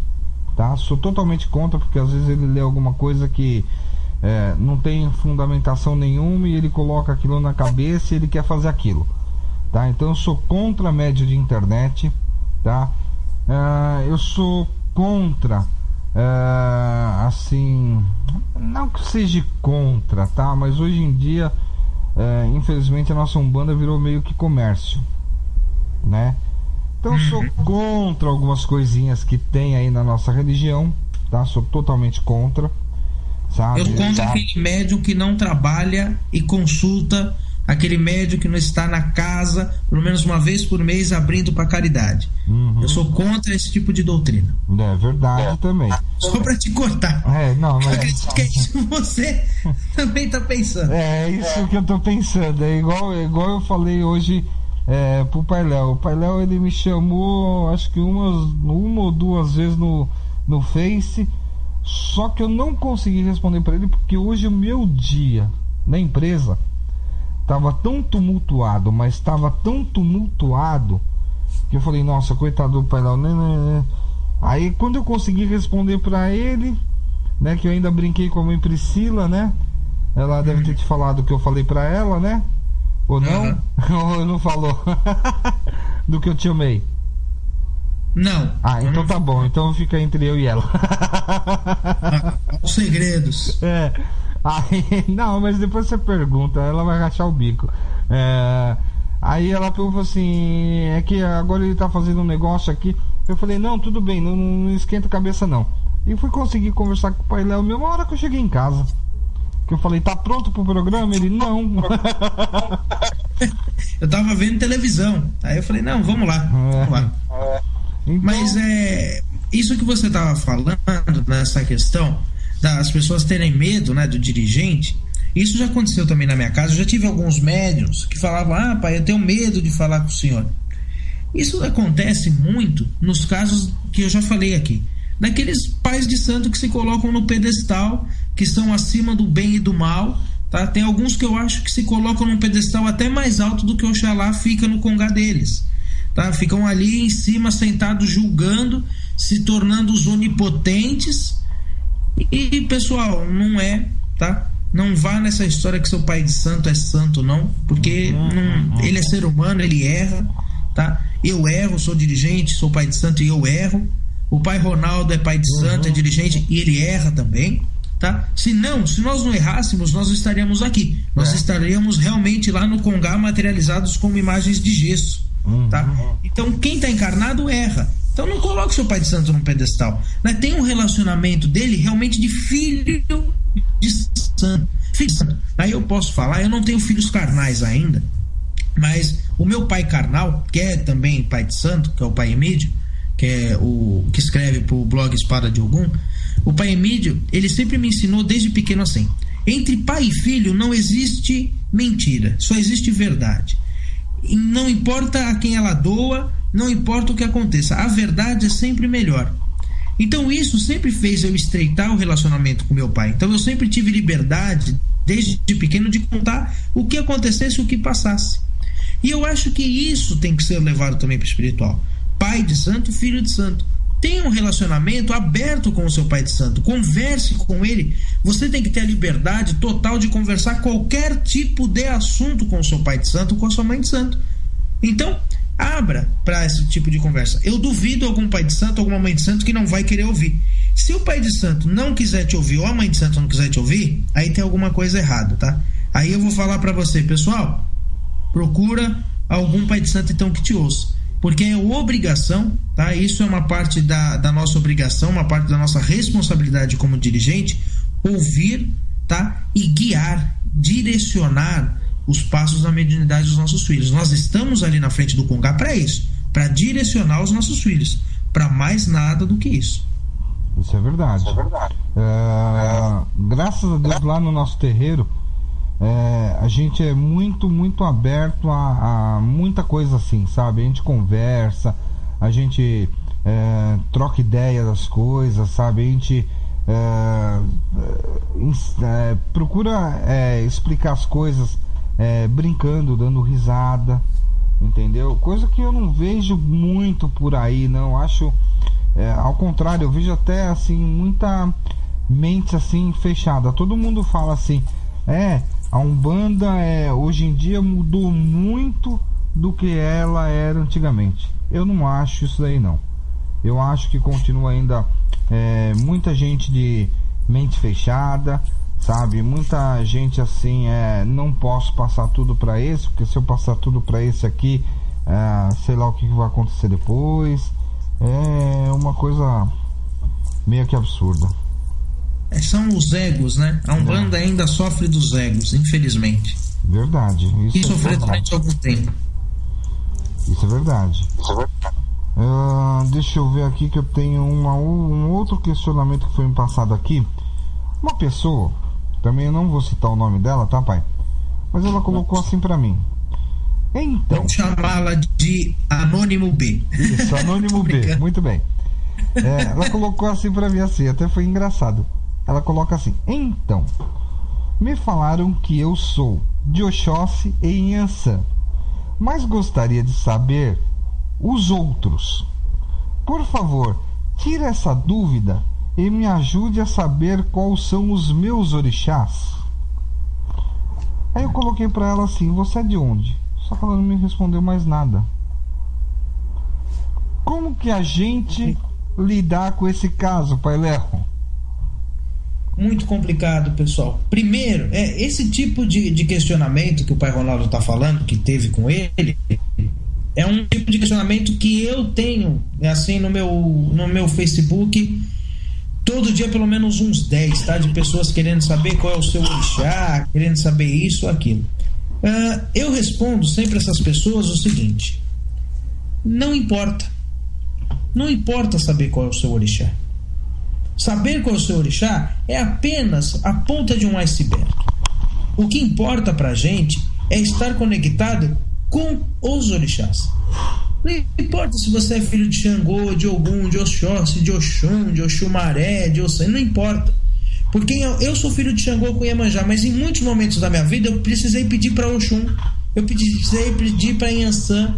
tá? Sou totalmente contra, porque às vezes ele lê alguma coisa que não tem fundamentação nenhuma e ele coloca aquilo na cabeça e ele quer fazer aquilo, tá? Então eu sou contra médio de internet, tá? Eu sou contra, assim, não que seja contra, tá? Mas hoje em dia, infelizmente, a nossa Umbanda virou meio que comércio, né? Então eu sou contra algumas coisinhas que tem aí na nossa religião, tá? Sou totalmente contra. Sabe, eu contra aquele médium que não trabalha e consulta, aquele médium que não está na casa pelo menos uma vez por mês abrindo para caridade. Eu sou contra esse tipo de doutrina. É verdade também. Só para te cortar. Não, mas... Eu acredito que é isso que você também está pensando. É isso que eu estou pensando. É igual eu falei hoje pro Pai Léo. O Pai Léo, ele me chamou acho que uma ou duas vezes no Face. Só que eu não consegui responder para ele porque hoje o meu dia na empresa estava tão tumultuado, mas estava tão tumultuado que eu falei, nossa, coitado do Pai Léo, né? Aí quando eu consegui responder para ele, né, que eu ainda brinquei com a mãe Priscila, né? Ela deve ter te falado o que eu falei para ela, né? Ou não? Ou não falou? Do que eu te amei. Não. Então tá bom. Então fica entre eu e ela. Os segredos. Não, mas depois você pergunta, ela vai rachar o bico. Aí ela perguntou assim: é que agora ele tá fazendo um negócio aqui. Eu falei: não, tudo bem, não esquenta a cabeça não. E fui conseguir conversar com o Pai Léo mesmo na hora que eu cheguei em casa. Que eu falei: tá pronto pro programa? Ele: não. Eu tava vendo televisão. Aí eu falei: não, vamos lá. Então... Mas isso que você estava falando nessa questão das pessoas terem medo, né, do dirigente, isso já aconteceu também na minha casa. Eu já tive alguns médiuns que falavam: pai, eu tenho medo de falar com o senhor. Isso acontece muito nos casos que eu já falei aqui, daqueles pais de santo que se colocam no pedestal, que estão acima do bem e do mal, tá? Tem alguns que eu acho que se colocam num pedestal até mais alto do que Oxalá fica no congá deles. Tá? Ficam ali em cima, sentados, julgando, se tornando os onipotentes. E pessoal, não é, tá? Não vá nessa história que seu pai de santo é santo, não, porque ele é ser humano, ele erra, tá? Eu erro, sou dirigente, sou pai de santo e eu erro. O pai Ronaldo é pai de santo, é dirigente e ele erra também, tá? Se nós não errássemos, nós estaríamos aqui. Nós estaríamos realmente lá no congá, materializados como imagens de gesso. Tá? Então quem está encarnado erra. Então não coloque seu pai de santo no pedestal, né? Tem um relacionamento dele realmente de filho de santo. Aí eu posso falar, eu não tenho filhos carnais ainda, mas O meu pai carnal, que é também pai de santo, que é o pai Emídio, que é o que escreve pro blog Espada de Ogum, o pai Emídio, ele sempre me ensinou desde pequeno assim: entre pai e filho não existe mentira, só existe verdade. E não importa a quem ela doa, não importa o que aconteça, a verdade é sempre melhor. Então isso sempre fez eu estreitar o relacionamento com meu pai. Então eu sempre tive liberdade, desde pequeno, de contar o que acontecesse, o que passasse. E eu acho que isso tem que ser levado também para o espiritual. Pai de santo, filho de santo. Tenha um relacionamento aberto com o seu pai de santo. Converse com ele. Você tem que ter a liberdade total de conversar qualquer tipo de assunto com o seu pai de santo, com a sua mãe de santo. Então, abra para esse tipo de conversa. Eu duvido algum pai de santo, alguma mãe de santo que não vai querer ouvir. Se o pai de santo não quiser te ouvir, ou a mãe de santo não quiser te ouvir, aí tem alguma coisa errada, tá? Aí eu vou falar para você, pessoal, procura algum pai de santo então que te ouça, porque é obrigação, tá? Isso é uma parte da nossa obrigação, uma parte da nossa responsabilidade como dirigente, ouvir, tá? E guiar, direcionar os passos da mediunidade dos nossos filhos. Nós estamos ali na frente do Congá para isso, para direcionar os nossos filhos, para mais nada do que isso. Isso é verdade. Graças a Deus, lá no nosso terreiro, a gente é muito aberto a muita coisa assim, sabe? A gente conversa, a gente troca ideia das coisas, sabe? A gente procura explicar as coisas brincando, dando risada, entendeu? Coisa que eu não vejo muito por aí, não. Acho, ao contrário, eu vejo até assim muita mente assim fechada. Todo mundo fala assim: a Umbanda hoje em dia mudou muito do que ela era antigamente. Eu não acho isso aí, não. Eu acho que continua ainda muita gente de mente fechada, sabe? Muita gente assim, não posso passar tudo para esse, porque se eu passar tudo para esse aqui, sei lá o que vai acontecer depois. É uma coisa meio que absurda. São os egos, né? A Umbanda ainda sofre dos egos, infelizmente. Verdade. E sofreu durante algum tempo. Isso é verdade. Deixa eu ver aqui que eu tenho um outro questionamento que foi me passado aqui. Uma pessoa, também eu não vou citar o nome dela, tá, pai? Mas ela colocou assim pra mim: então, vamos chamá-la de Anônimo B. Isso, Anônimo B, muito bem. Ela colocou assim pra mim, assim, até foi engraçado. Ela coloca assim: então, me falaram que eu sou de Oxóssi e Inhansã, mas gostaria de saber os outros. Por favor, tire essa dúvida e me ajude a saber quais são os meus orixás. Aí eu coloquei pra ela assim: você é de onde? Só que ela não me respondeu mais nada. Como que a gente lidar com esse caso, Pai Léo? Muito complicado, pessoal. Primeiro, esse tipo de questionamento que o Pai Ronaldo está falando, que teve com ele, é um tipo de questionamento que eu tenho assim no meu Facebook todo dia, pelo menos uns 10, tá? De pessoas querendo saber qual é o seu orixá, querendo saber isso ou aquilo. Eu respondo sempre a essas pessoas o seguinte: não importa saber qual é o seu orixá. Saber qual é o seu orixá é apenas a ponta de um iceberg. O que importa pra gente é estar conectado com os orixás. Não importa se você é filho de Xangô, de Ogum, de Oxóssi, de Oxum, de Oxumaré, de Ossã, não importa. Porque eu sou filho de Xangô com Iemanjá, mas em muitos momentos da minha vida eu precisei pedir para Oxum, eu precisei pedir para Inhansã,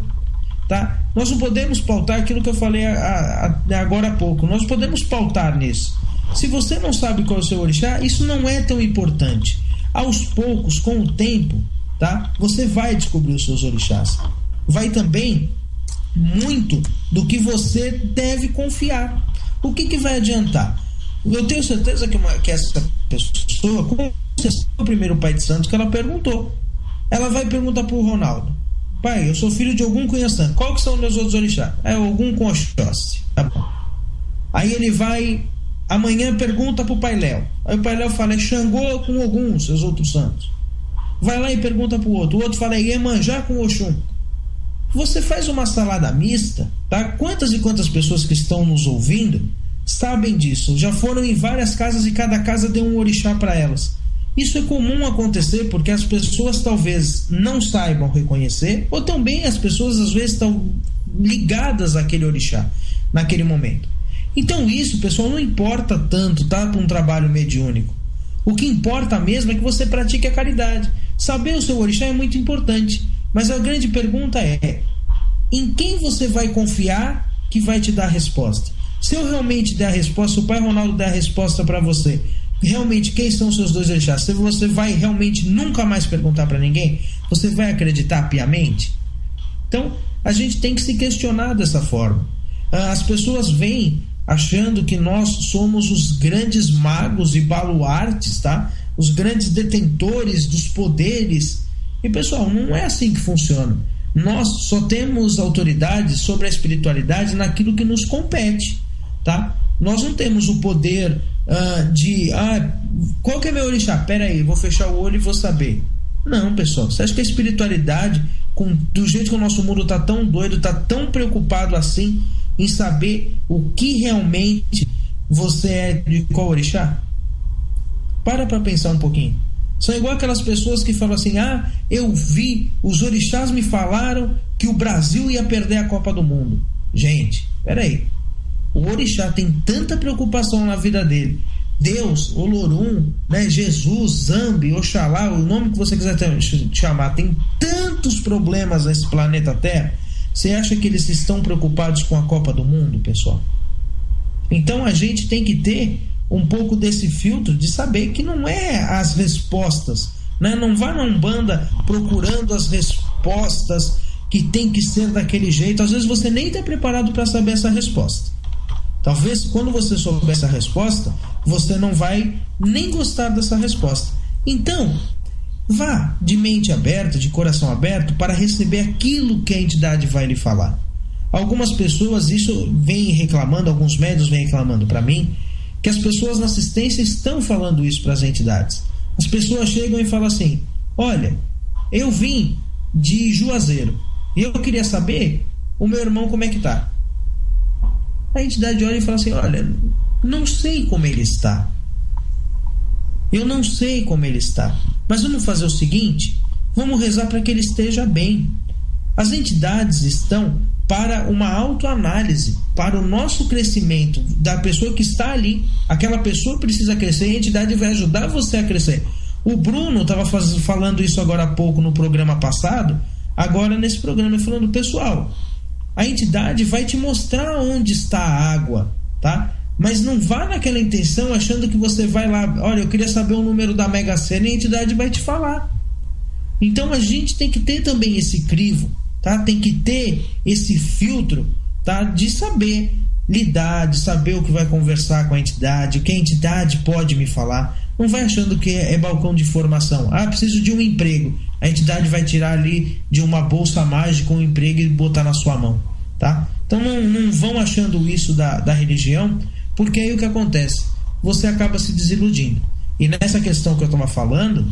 tá? Nós não podemos pautar aquilo que eu falei agora há pouco. Nós podemos pautar nisso. Se você não sabe qual é o seu orixá, isso não é tão importante. Aos poucos, com o tempo, tá? Você vai descobrir os seus orixás. Vai também muito do que você deve confiar. O que vai adiantar? Eu tenho certeza que essa pessoa, como é o primeiro pai de santo que ela perguntou, ela vai perguntar pro Ronaldo: pai, eu sou filho de Ogum com Inhansã, qual que são os meus outros orixás? Ogum com Oxóssi, tá bom. Aí ele vai, amanhã pergunta pro Pai Léo, aí o Pai Léo fala: é Xangô com Ogum, seus outros santos. Vai lá e pergunta pro outro, o outro fala: é Iemanjá com Oxum. Você faz uma salada mista, tá? Quantas e quantas pessoas que estão nos ouvindo sabem disso? Já foram em várias casas e cada casa deu um orixá para elas. Isso é comum acontecer porque as pessoas talvez não saibam reconhecer, ou também as pessoas às vezes estão ligadas àquele orixá naquele momento. Então isso, pessoal, não importa tanto, tá? Para um trabalho mediúnico. O que importa mesmo é que você pratique a caridade. Saber o seu orixá é muito importante, mas a grande pergunta é: em quem você vai confiar que vai te dar a resposta? Se eu realmente der a resposta, se o Pai Ronaldo der a resposta para você, realmente quem são os seus 2 orixás, se você vai realmente nunca mais perguntar para ninguém, você vai acreditar piamente? Então a gente tem que se questionar dessa forma. As pessoas vêm achando que nós somos os grandes magos e baluartes, tá? Os grandes detentores dos poderes. E pessoal, não é assim que funciona. Nós só temos autoridade sobre a espiritualidade naquilo que nos compete, tá? Nós não temos o poder qual que é meu orixá? Pera aí, vou fechar o olho e vou saber. Não, pessoal, você acha que a espiritualidade, do jeito que o nosso mundo está tão doido, está tão preocupado assim em saber o que realmente você é de qual orixá? Para pensar um pouquinho. São igual aquelas pessoas que falam assim: eu vi, os orixás me falaram que o Brasil ia perder a Copa do Mundo. Gente, peraí, o orixá tem tanta preocupação na vida dele, Deus, Olorum, né, Jesus, Zambi, Oxalá, o nome que você quiser chamar, tem tantos problemas nesse planeta Terra. Você acha que eles estão preocupados com a Copa do Mundo, pessoal? Então a gente tem que ter um pouco desse filtro de saber que não é as respostas, né? Não vá na Umbanda procurando as respostas que tem que ser daquele jeito. Às vezes você nem está preparado para saber essa resposta. Talvez quando você souber essa resposta, você não vai nem gostar dessa resposta. Então, vá de mente aberta, de coração aberto, para receber aquilo que a entidade vai lhe falar. Algumas pessoas, isso vem reclamando, alguns médiuns vêm reclamando para mim, que as pessoas na assistência estão falando isso para as entidades. As pessoas chegam e falam assim: olha, eu vim de Juazeiro e eu queria saber o meu irmão como é que tá. A entidade olha e fala assim: olha, não sei como ele está. Eu não sei como ele está. Mas vamos fazer o seguinte: vamos rezar para que ele esteja bem. As entidades estão para uma autoanálise, para o nosso crescimento da pessoa que está ali. Aquela pessoa precisa crescer e a entidade vai ajudar você a crescer. O Bruno estava falando isso agora há pouco no programa passado, agora nesse programa, falando: pessoal, a entidade vai te mostrar onde está a água, tá? Mas não vá naquela intenção achando que você vai lá, olha, eu queria saber o número da Mega Sena, e a entidade vai te falar. Então a gente tem que ter também esse crivo, tá? Tem que ter esse filtro, tá? De saber lidar, de saber o que vai conversar com a entidade, o que a entidade pode me falar. Não vai achando que é balcão de formação. Preciso de um emprego. A entidade vai tirar ali de uma bolsa mágica um emprego e botar na sua mão, tá? Então não vão achando isso da religião, porque aí o que acontece? Você acaba se desiludindo. E nessa questão que eu estava falando,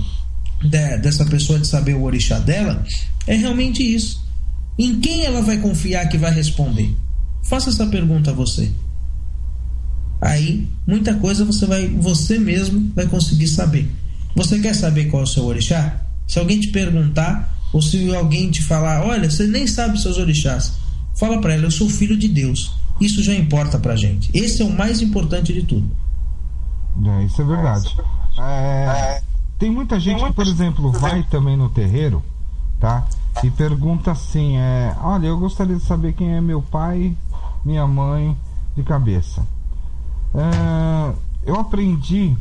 dessa pessoa de saber o orixá dela, é realmente isso. Em quem ela vai confiar que vai responder? Faça essa pergunta a você. Aí, muita coisa você mesmo vai conseguir saber. Você quer saber qual é o seu orixá? Se alguém te perguntar, ou se alguém te falar: olha, você nem sabe seus orixás, fala para ela: eu sou filho de Deus. Isso já importa pra gente. Esse é o mais importante de tudo. Isso é verdade. Tem muita gente que, por exemplo, vai também no terreiro, tá? E pergunta assim: olha, eu gostaria de saber quem é meu pai, minha mãe, de cabeça. Eu aprendi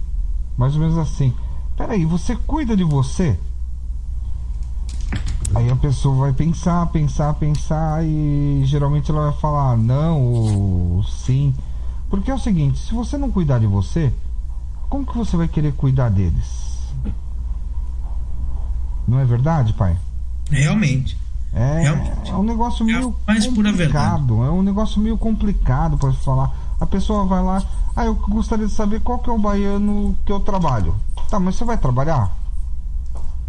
mais ou menos assim: peraí, você cuida de você? Aí a pessoa vai pensar e geralmente ela vai falar não ou sim. Porque é o seguinte: se você não cuidar de você, como que você vai querer cuidar deles? Não é verdade, pai? Realmente. É um negócio meio complicado. É um negócio meio complicado para falar. A pessoa vai lá: eu gostaria de saber qual que é o baiano que eu trabalho. Tá, mas você vai trabalhar?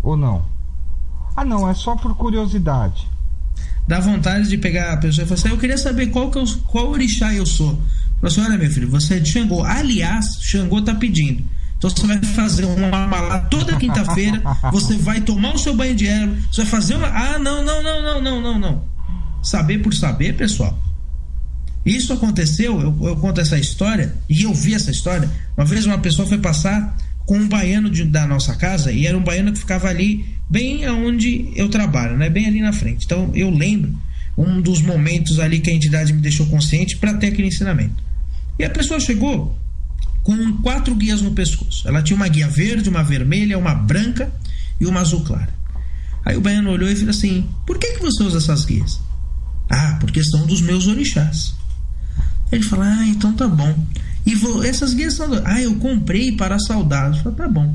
Ou não? Não, é só por curiosidade. dá vontade de pegar a pessoa e falar assim: eu queria saber qual orixá eu sou. Eu falei assim: olha, meu filho, você é de Xangô. Aliás, Xangô tá pedindo. Então você vai fazer uma malá toda quinta-feira, você vai tomar o seu banho de erva, você vai fazer uma... Ah, não. Saber por saber, pessoal. Isso aconteceu, eu conto essa história, e eu vi essa história. Uma vez uma pessoa foi passar com um baiano da nossa casa, e era um baiano que ficava ali, bem aonde eu trabalho, né? Bem ali na frente. Então eu lembro um dos momentos ali que a entidade me deixou consciente para ter aquele ensinamento. E a pessoa chegou com 4 guias no pescoço. Ela tinha uma guia verde, uma vermelha, uma branca e uma azul clara. Aí o baiano olhou e falou assim: por que você usa essas guias? Ah, porque são dos meus orixás. Ele falou: ah, então tá bom. E essas guias são eu comprei para saudar. Eu falei: tá bom.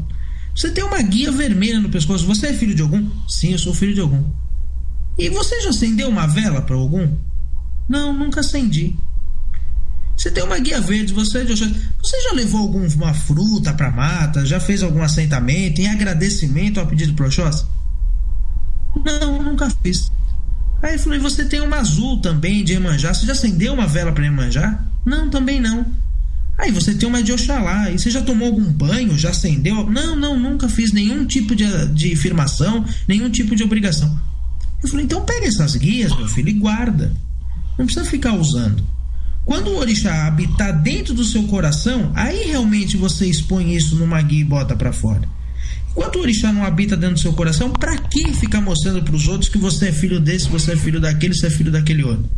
Você tem uma guia vermelha no pescoço, você é filho de Ogum? Sim, eu sou filho de Ogum. E você já acendeu uma vela para Ogum? Não, nunca acendi. Você tem uma guia verde, você já levou alguma fruta para mata? Já fez algum assentamento em agradecimento ao pedido pro Oxóssi? Não, nunca fiz. Aí eu falei: você tem uma azul também de Iemanjá, você já acendeu uma vela para Iemanjá? Não, também não. Aí você tem uma de Oxalá, e você já tomou algum banho, já acendeu? Não, nunca fiz nenhum tipo de afirmação, nenhum tipo de obrigação. Eu falei: então pega essas guias, meu filho, e guarda. Não precisa ficar usando. Quando o orixá habitar dentro do seu coração, aí realmente você expõe isso numa guia e bota para fora. Enquanto o orixá não habita dentro do seu coração, para que ficar mostrando para os outros que você é filho desse, você é filho daquele, você é filho daquele outro?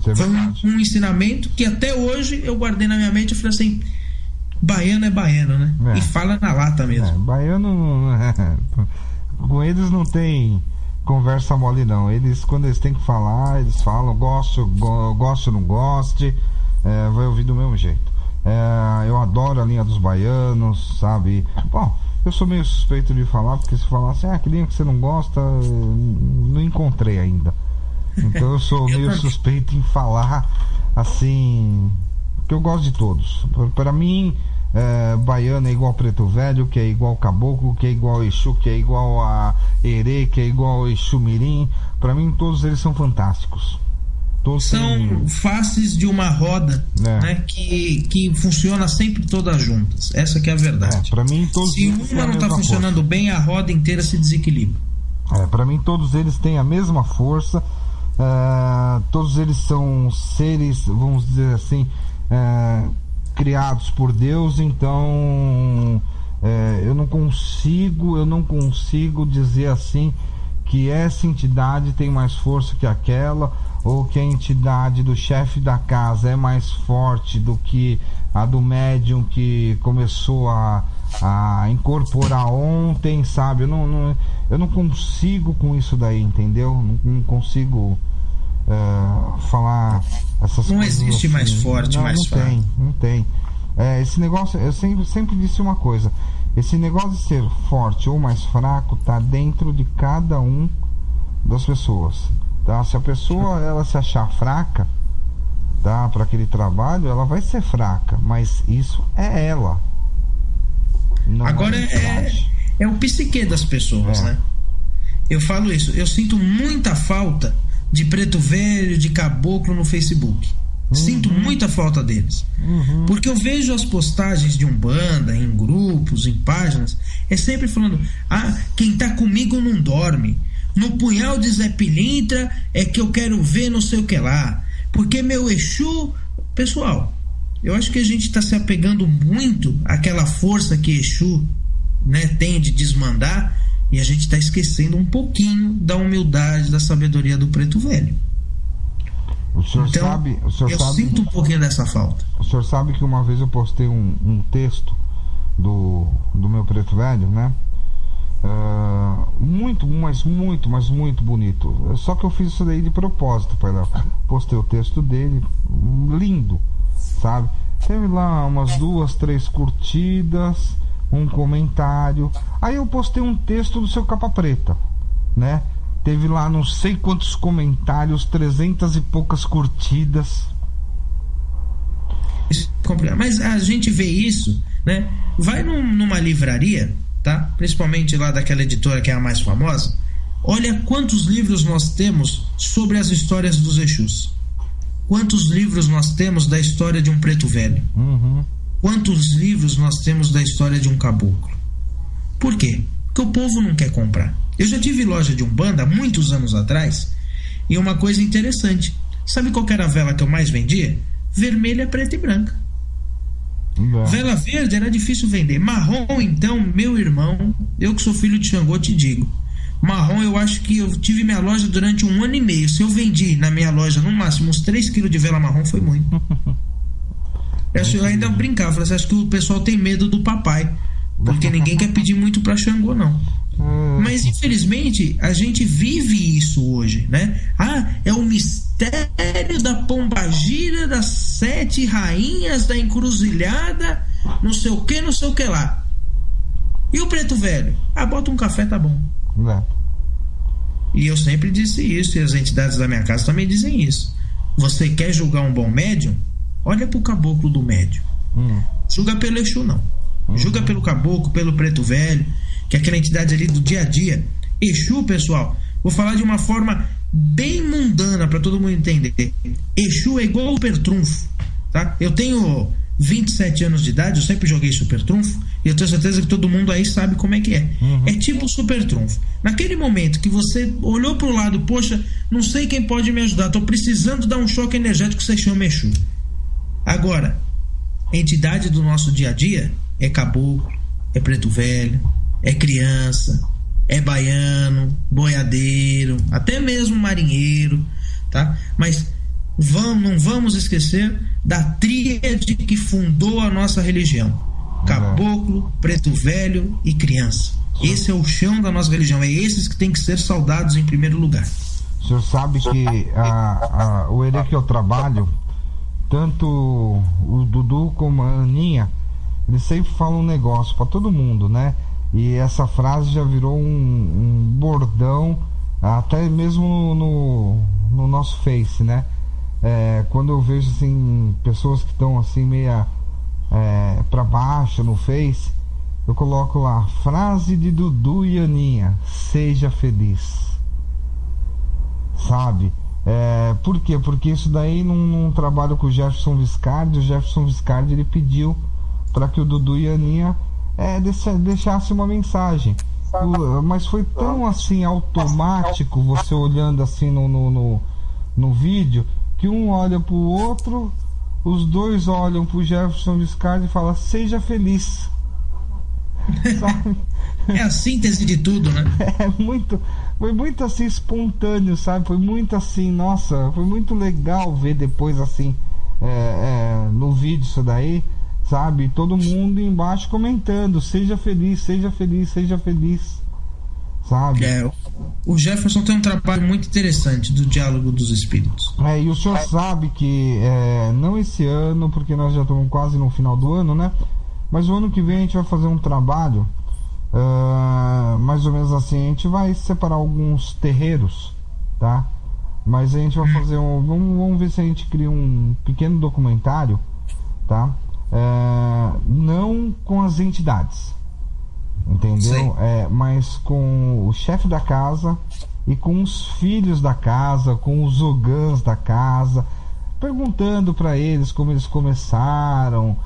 Foi um ensinamento que até hoje eu guardei na minha mente. Eu falei assim: baiano é baiano, né? E fala na lata mesmo. Baiano, com eles não tem conversa mole não. Eles, quando eles têm que falar, eles falam: gosto, não goste, vai ouvir do mesmo jeito. Eu adoro a linha dos baianos, sabe? Bom, eu sou meio suspeito de falar, porque se falar assim: que linha que você não gosta, não encontrei ainda. Então eu sou meio suspeito em falar assim, porque eu gosto de todos. Para mim, baiano é igual Preto Velho, que é igual Caboclo, que é igual Exu, que é igual a Herê, que é igual Exu Mirim. Para mim todos eles são fantásticos. Todos são faces de uma roda, né, que funciona sempre todas juntas. Essa que é a verdade. Para mim todos. Se uma não está funcionando bem, a roda inteira se desequilibra. Para mim todos eles têm a mesma força. Todos eles são seres, vamos dizer assim, criados por Deus. Então eu não consigo dizer assim que essa entidade tem mais força que aquela, ou que a entidade do chefe da casa é mais forte do que a do médium que começou a incorporar ontem, sabe? Eu não consigo com isso daí, entendeu? Não consigo falar essas coisas. Não existe assim. Mais forte, mais fraco. Não tem. Esse negócio, eu sempre disse uma coisa: esse negócio de ser forte ou mais fraco tá dentro de cada um das pessoas, tá? Se a pessoa ela se achar fraca, tá, para aquele trabalho, ela vai ser fraca, mas isso é ela. Agora é o psique das pessoas, né? Eu falo isso, eu sinto muita falta de Preto Velho, de Caboclo no Facebook. Sinto muita falta deles. Porque eu vejo as postagens de Umbanda em grupos, em páginas, é sempre falando: quem tá comigo não dorme. No punhal de Zé Pilintra é que eu quero ver não sei o que lá. Porque meu Exu... Pessoal, eu acho que a gente está se apegando muito àquela força que Exu, né, tem de desmandar, e a gente está esquecendo um pouquinho da humildade, da sabedoria do Preto Velho. O senhor sabe, sinto um pouquinho dessa falta. O senhor sabe que uma vez eu postei um texto do meu Preto Velho, né? Muito bonito. Só que eu fiz isso daí de propósito, pai Léo. Postei o texto dele, lindo, sabe? Teve lá umas 2, 3 curtidas, um comentário. Aí eu postei um texto do seu Capa Preta, né? Teve lá não sei quantos comentários, 300 e poucas curtidas. Mas a gente vê isso, né? Vai numa livraria, tá? Principalmente lá daquela editora que é a mais famosa. Olha quantos livros nós temos sobre as histórias dos Exus. Quantos livros nós temos da história de um preto velho? Quantos livros nós temos da história de um caboclo? Por quê? Porque o povo não quer comprar. Eu já tive loja de Umbanda muitos anos atrás, e uma coisa interessante, sabe qual que era a vela que eu mais vendia? Vermelha, preta e branca. Vela verde era difícil vender. Marrom, então, meu irmão, eu que sou filho de Xangô, te digo, marrom, eu acho que eu tive minha loja durante 1 ano e meio. Se eu vendi na minha loja no máximo uns 3 quilos de vela marrom, foi muito. Eu ainda brincava, falei assim, acho que o pessoal tem medo do papai, porque ninguém quer pedir muito pra Xangô, não. Mas infelizmente a gente vive isso hoje, né? É o mistério da pombagira, das 7 rainhas da encruzilhada, não sei o que lá. E o preto velho? Bota um café, tá bom. E eu sempre disse isso, e as entidades da minha casa também dizem isso. Você quer julgar um bom médium? Olha pro caboclo do médium. Julga pelo Exu, não. Julga pelo caboclo, pelo preto velho, que é aquela entidade ali do dia a dia. Exu, pessoal, vou falar de uma forma bem mundana para todo mundo entender. Exu é igual o super trunfo, tá? Eu tenho 27 anos de idade, eu sempre joguei super trunfo, e eu tenho certeza que todo mundo aí sabe como é que é. É tipo super trunfo. Naquele momento que você olhou pro lado, poxa, não sei quem pode me ajudar, tô precisando dar um choque energético, você chama Exu. Agora, a entidade do nosso dia a dia é caboclo, é preto velho, é criança, é baiano, boiadeiro, até mesmo marinheiro, tá? Mas não vamos esquecer da tríade que fundou a nossa religião: caboclo, preto velho e criança. Esse é o chão da nossa religião, é esses que tem que ser saudados em primeiro lugar. O senhor sabe que o Herê que eu trabalho, tanto o Dudu como a Aninha, eles sempre falam um negócio para todo mundo, né? E essa frase já virou um bordão, até mesmo no nosso Face, né? Quando eu vejo assim pessoas que estão assim meia para baixo no Face, eu coloco lá: frase de Dudu e Aninha, seja feliz. Sabe? Por quê? Porque isso daí num trabalho com o Jefferson Viscardi. O Jefferson Viscardi, ele pediu para que o Dudu e a Aninha deixasse uma mensagem, mas foi tão assim automático, você olhando assim no vídeo, que um olha pro outro, os dois olham pro Jefferson Viscardi e falam: seja feliz. Sabe? É a síntese de tudo, né? Foi muito assim espontâneo, sabe? Foi muito assim, nossa, foi muito legal ver depois assim no vídeo isso daí, sabe? Todo mundo embaixo comentando: seja feliz, seja feliz, seja feliz, sabe? O Jefferson tem um trabalho muito interessante do diálogo dos espíritos. E o senhor sabe que não esse ano, porque nós já estamos quase no final do ano, né? Mas o ano que vem a gente vai fazer um trabalho, mais ou menos assim, a gente vai separar alguns terreiros, tá? Mas a gente vai fazer vamos ver se a gente cria um pequeno documentário, tá? Não com as entidades, entendeu? Mas com o chefe da casa e com os filhos da casa, com os ogãs da casa, perguntando para eles como eles começaram,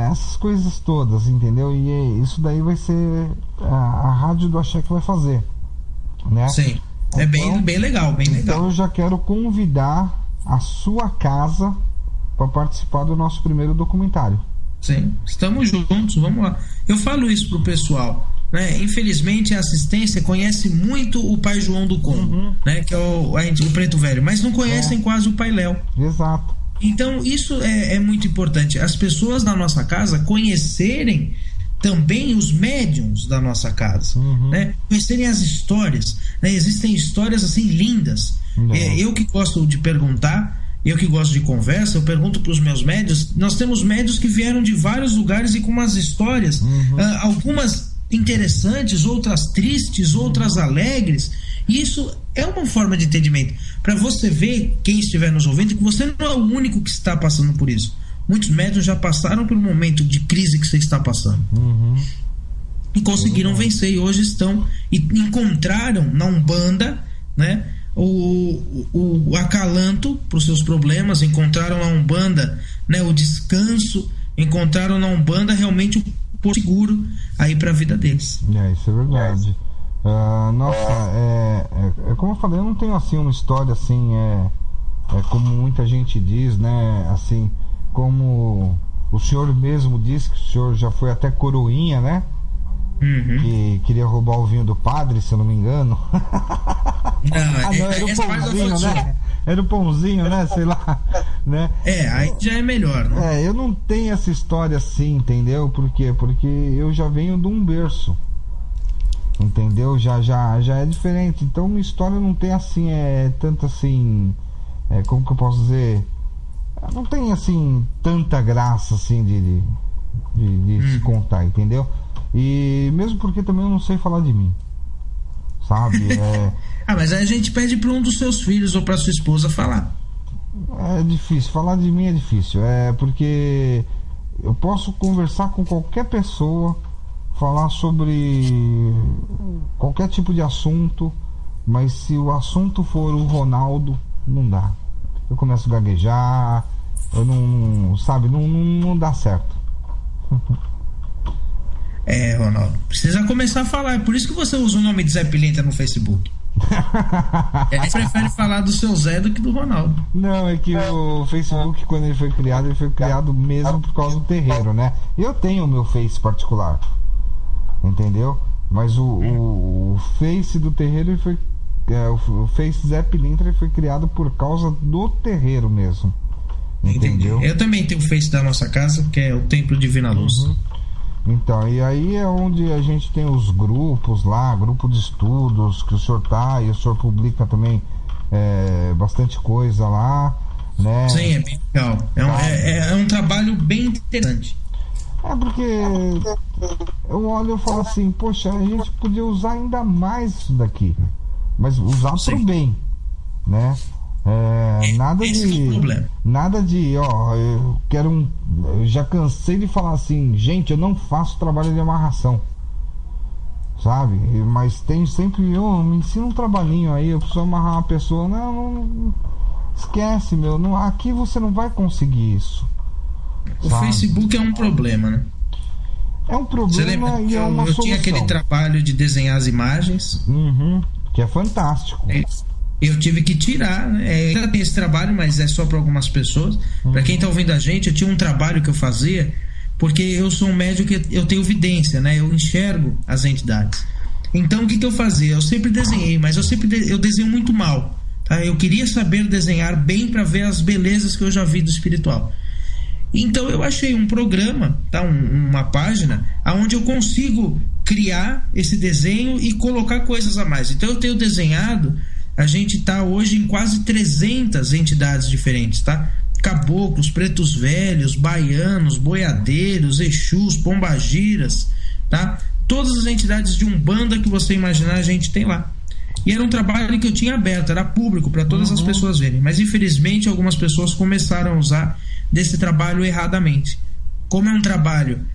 essas coisas todas, entendeu? E isso daí vai ser a Rádio do Axé que vai fazer, né? Sim, é então, bem legal, bem legal. Então eu já quero convidar a sua casa para participar do nosso primeiro documentário. Sim, estamos juntos, vamos lá. Eu falo isso pro pessoal, né? Infelizmente a assistência conhece muito o Pai João do Congo, né? Que é o preto velho, mas não conhecem quase o Pai Léo. Exato. Então isso é muito importante, as pessoas da nossa casa conhecerem também os médiums da nossa casa, né? Conhecerem as histórias, né? Existem histórias assim lindas. Eu que gosto de perguntar, eu que gosto de conversa, eu pergunto para os meus médios. Nós temos médios que vieram de vários lugares e com umas histórias, algumas interessantes, outras tristes, outras alegres. E isso é uma forma de entendimento, para você ver, quem estiver nos ouvindo, que você não é o único que está passando por isso. Muitos médios já passaram pelo momento de crise que você está passando. e conseguiram vencer, e hoje estão e encontraram na Umbanda, né, o acalanto para os seus problemas, encontraram na Umbanda, né, o descanso, encontraram na Umbanda realmente o porto seguro aí para a vida deles. Isso é verdade. Nossa, como eu falei, eu não tenho assim uma história assim, como muita gente diz, né, assim, como o senhor mesmo disse que o senhor já foi até coroinha, né? Que queria roubar o vinho do padre, se eu não me engano. Não, era o pãozinho, né? Era o pãozinho, né? Sei lá, né? Aí já é melhor, né? Eu não tenho essa história assim, entendeu? Por quê? Porque eu já venho de um berço, entendeu? Já é diferente. Então minha história não tem assim, tanto assim, como que eu posso dizer? Não tem assim tanta graça assim de se contar, entendeu? E mesmo porque também eu não sei falar de mim, sabe? Mas aí a gente pede para um dos seus filhos ou para sua esposa falar. É difícil, falar de mim é difícil. Porque eu posso conversar com qualquer pessoa, falar sobre qualquer tipo de assunto, mas se o assunto for o Ronaldo, não dá. Eu começo a gaguejar, eu não dá certo. Ronaldo, precisa começar a falar. É por isso que você usa o nome de Zé Pilintra no Facebook. Ele prefere falar do seu Zé do que do Ronaldo. Não, é que o Facebook, quando ele foi criado mesmo por causa do terreiro, né? Eu tenho o meu Face particular, entendeu? Mas o Face do terreiro o Face Zé Pilintra foi criado por causa do terreiro mesmo, entendeu? Eu também tenho o Face da nossa casa, que é o Templo Divina Luz. Então, e aí é onde a gente tem os grupos lá, grupo de estudos que o senhor tá, e o senhor publica também bastante coisa lá, né? Sim, é bem legal. É um trabalho bem interessante. Porque eu olho e falo assim, poxa, a gente podia usar ainda mais isso daqui, mas usar pro bem, né? Nada de eu já cansei de falar assim, gente, eu não faço trabalho de amarração, sabe? Mas tem sempre, me ensina um trabalhinho aí, eu preciso amarrar uma pessoa. Não esquece, aqui você não vai conseguir isso. O Facebook é um problema, né? É um problema e é uma solução. Eu tinha aquele trabalho de desenhar as imagens, que é fantástico. Eu tive que tirar, né? Ainda tem esse trabalho, mas é só para algumas pessoas. Para quem tá ouvindo a gente, eu tinha um trabalho que eu fazia, porque eu sou um médium que eu tenho vidência, né? Eu enxergo as entidades. Então o que eu fazia? Eu sempre desenhei, mas eu desenho muito mal, tá? Eu queria saber desenhar bem para ver as belezas que eu já vi do espiritual. Então eu achei um programa, tá? Uma página onde eu consigo criar esse desenho e colocar coisas a mais. Então eu tenho desenhado. A gente está hoje em quase 300 entidades diferentes, tá? Caboclos, pretos velhos, baianos, boiadeiros, exus, pombagiras, tá? Todas as entidades de Umbanda que você imaginar a gente tem lá. E era um trabalho que eu tinha aberto, era público para todas as pessoas verem. Mas infelizmente algumas pessoas começaram a usar desse trabalho erradamente. Como é um trabalho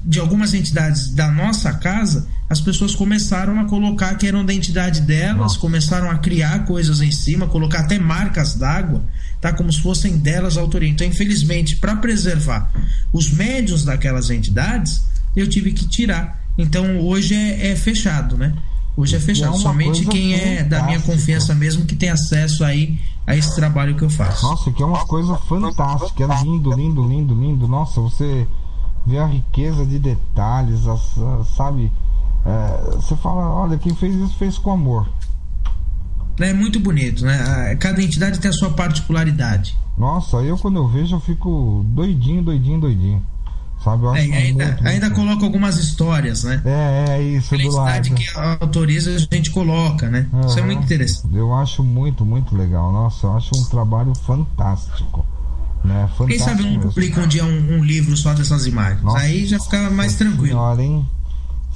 de algumas entidades da nossa casa, as pessoas começaram a colocar que eram da entidade delas, começaram a criar coisas em cima, colocar até marcas d'água, tá? Como se fossem delas a autoria. Então, infelizmente, para preservar os médiuns daquelas entidades, eu tive que tirar. Então, hoje é fechado, né? Hoje é fechado. Somente quem é da minha confiança mesmo que tem acesso aí a esse trabalho que eu faço. Nossa, que é uma coisa fantástica, é lindo, lindo, lindo, lindo. Nossa, você vê a riqueza de detalhes, sabe? Você fala, olha, quem fez isso fez com amor. É muito bonito, né? Cada entidade tem a sua particularidade. Nossa, quando eu vejo eu fico doidinho, sabe? Eu acho ainda coloca algumas histórias, né? Isso do lado. A entidade que autoriza a gente coloca, né? Isso é muito interessante. Eu acho muito, muito legal. Nossa, eu acho um trabalho fantástico, né? Fantástico. Quem sabe eu não publico um dia um livro só dessas imagens. Nossa, aí já fica mais tranquilo. Senhora, hein?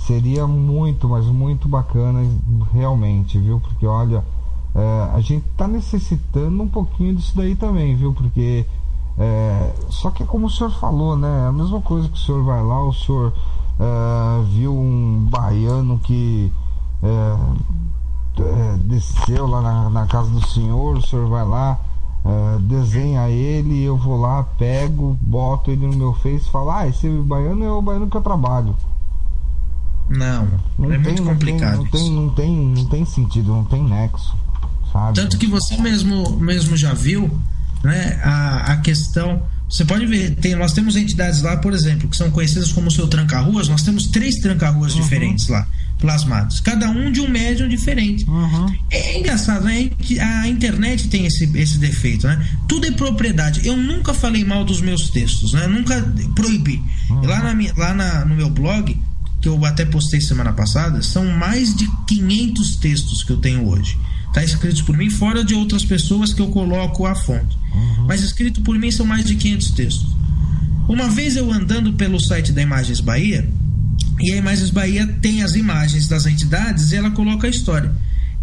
Seria muito, mas muito bacana realmente, viu? Porque olha, a gente tá necessitando um pouquinho disso daí também, viu? Porque só que é como o senhor falou, né? A mesma coisa que o senhor vai lá, o senhor viu um baiano que desceu lá na casa do senhor, o senhor vai lá, desenha ele, eu vou lá, pego, boto ele no meu Face e falo, esse baiano é o baiano que eu trabalho. Não é muito complicado. Não tem sentido, não tem nexo, sabe? Tanto que você mesmo já viu, né, a questão. Você pode ver, nós temos entidades lá, por exemplo, que são conhecidas como o seu tranca-ruas. Nós temos 3 tranca-ruas diferentes lá, plasmados, cada um de um médium diferente. É engraçado, né? A internet tem esse defeito, né? Tudo é propriedade. Eu nunca falei mal dos meus textos, né? Nunca proibi. Lá no meu blog, que eu até postei semana passada, são mais de 500 textos que eu tenho hoje. Tá escritos por mim, fora de outras pessoas que eu coloco a fonte. Mas escrito por mim são mais de 500 textos. Uma vez eu andando pelo site da Imagens Bahia, e a Imagens Bahia tem as imagens das entidades e ela coloca a história.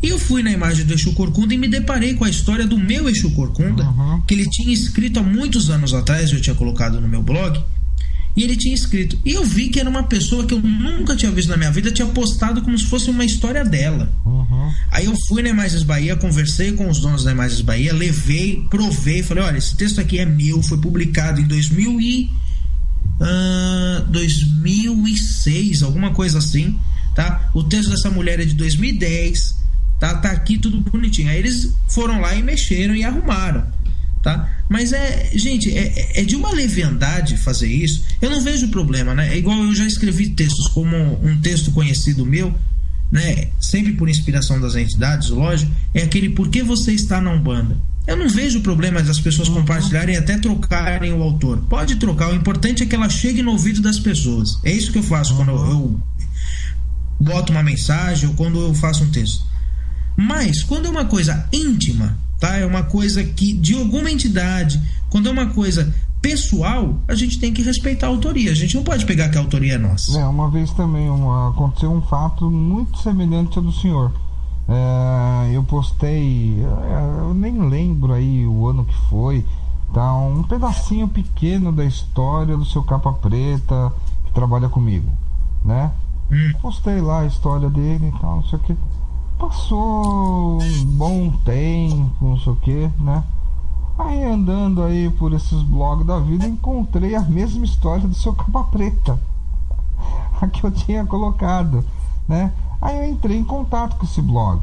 E eu fui na imagem do Exu Corcunda e me deparei com a história do meu Exu Corcunda, que ele tinha escrito há muitos anos atrás, eu tinha colocado no meu blog. E ele tinha escrito. E eu vi que era uma pessoa que eu nunca tinha visto na minha vida, tinha postado como se fosse uma história dela. Aí eu fui na Imagens Bahia, conversei com os donos da Imagens Bahia, levei, provei, falei, olha, esse texto aqui é meu, foi publicado em 2006, alguma coisa assim, tá? O texto dessa mulher é de 2010, tá aqui tudo bonitinho. Aí eles foram lá e mexeram e arrumaram, tá? Mas gente, é de uma leviandade fazer isso. Eu não vejo problema, né? É igual eu já escrevi textos, como um texto conhecido meu, né? Sempre por inspiração das entidades, lógico, é aquele Por que você está na Umbanda? Eu não vejo problema das pessoas compartilharem e até trocarem o autor. Pode trocar, o importante é que ela chegue no ouvido das pessoas. É isso que eu faço quando eu boto uma mensagem ou quando eu faço um texto. Mas quando é uma coisa íntima, tá? É uma coisa que de alguma entidade, quando é uma coisa pessoal, a gente tem que respeitar a autoria. A gente não pode pegar que a autoria é nossa. Uma vez também aconteceu um fato muito semelhante ao do senhor. Eu postei, eu nem lembro aí o ano que foi, tá? Um pedacinho pequeno da história do seu Capa Preta que trabalha comigo, né? Postei lá a história dele e tal, não sei o que. Passou um bom tempo, não sei o que, né? Aí andando aí por esses blogs da vida, encontrei a mesma história do seu Capa Preta, a que eu tinha colocado, né? Aí eu entrei em contato com esse blog.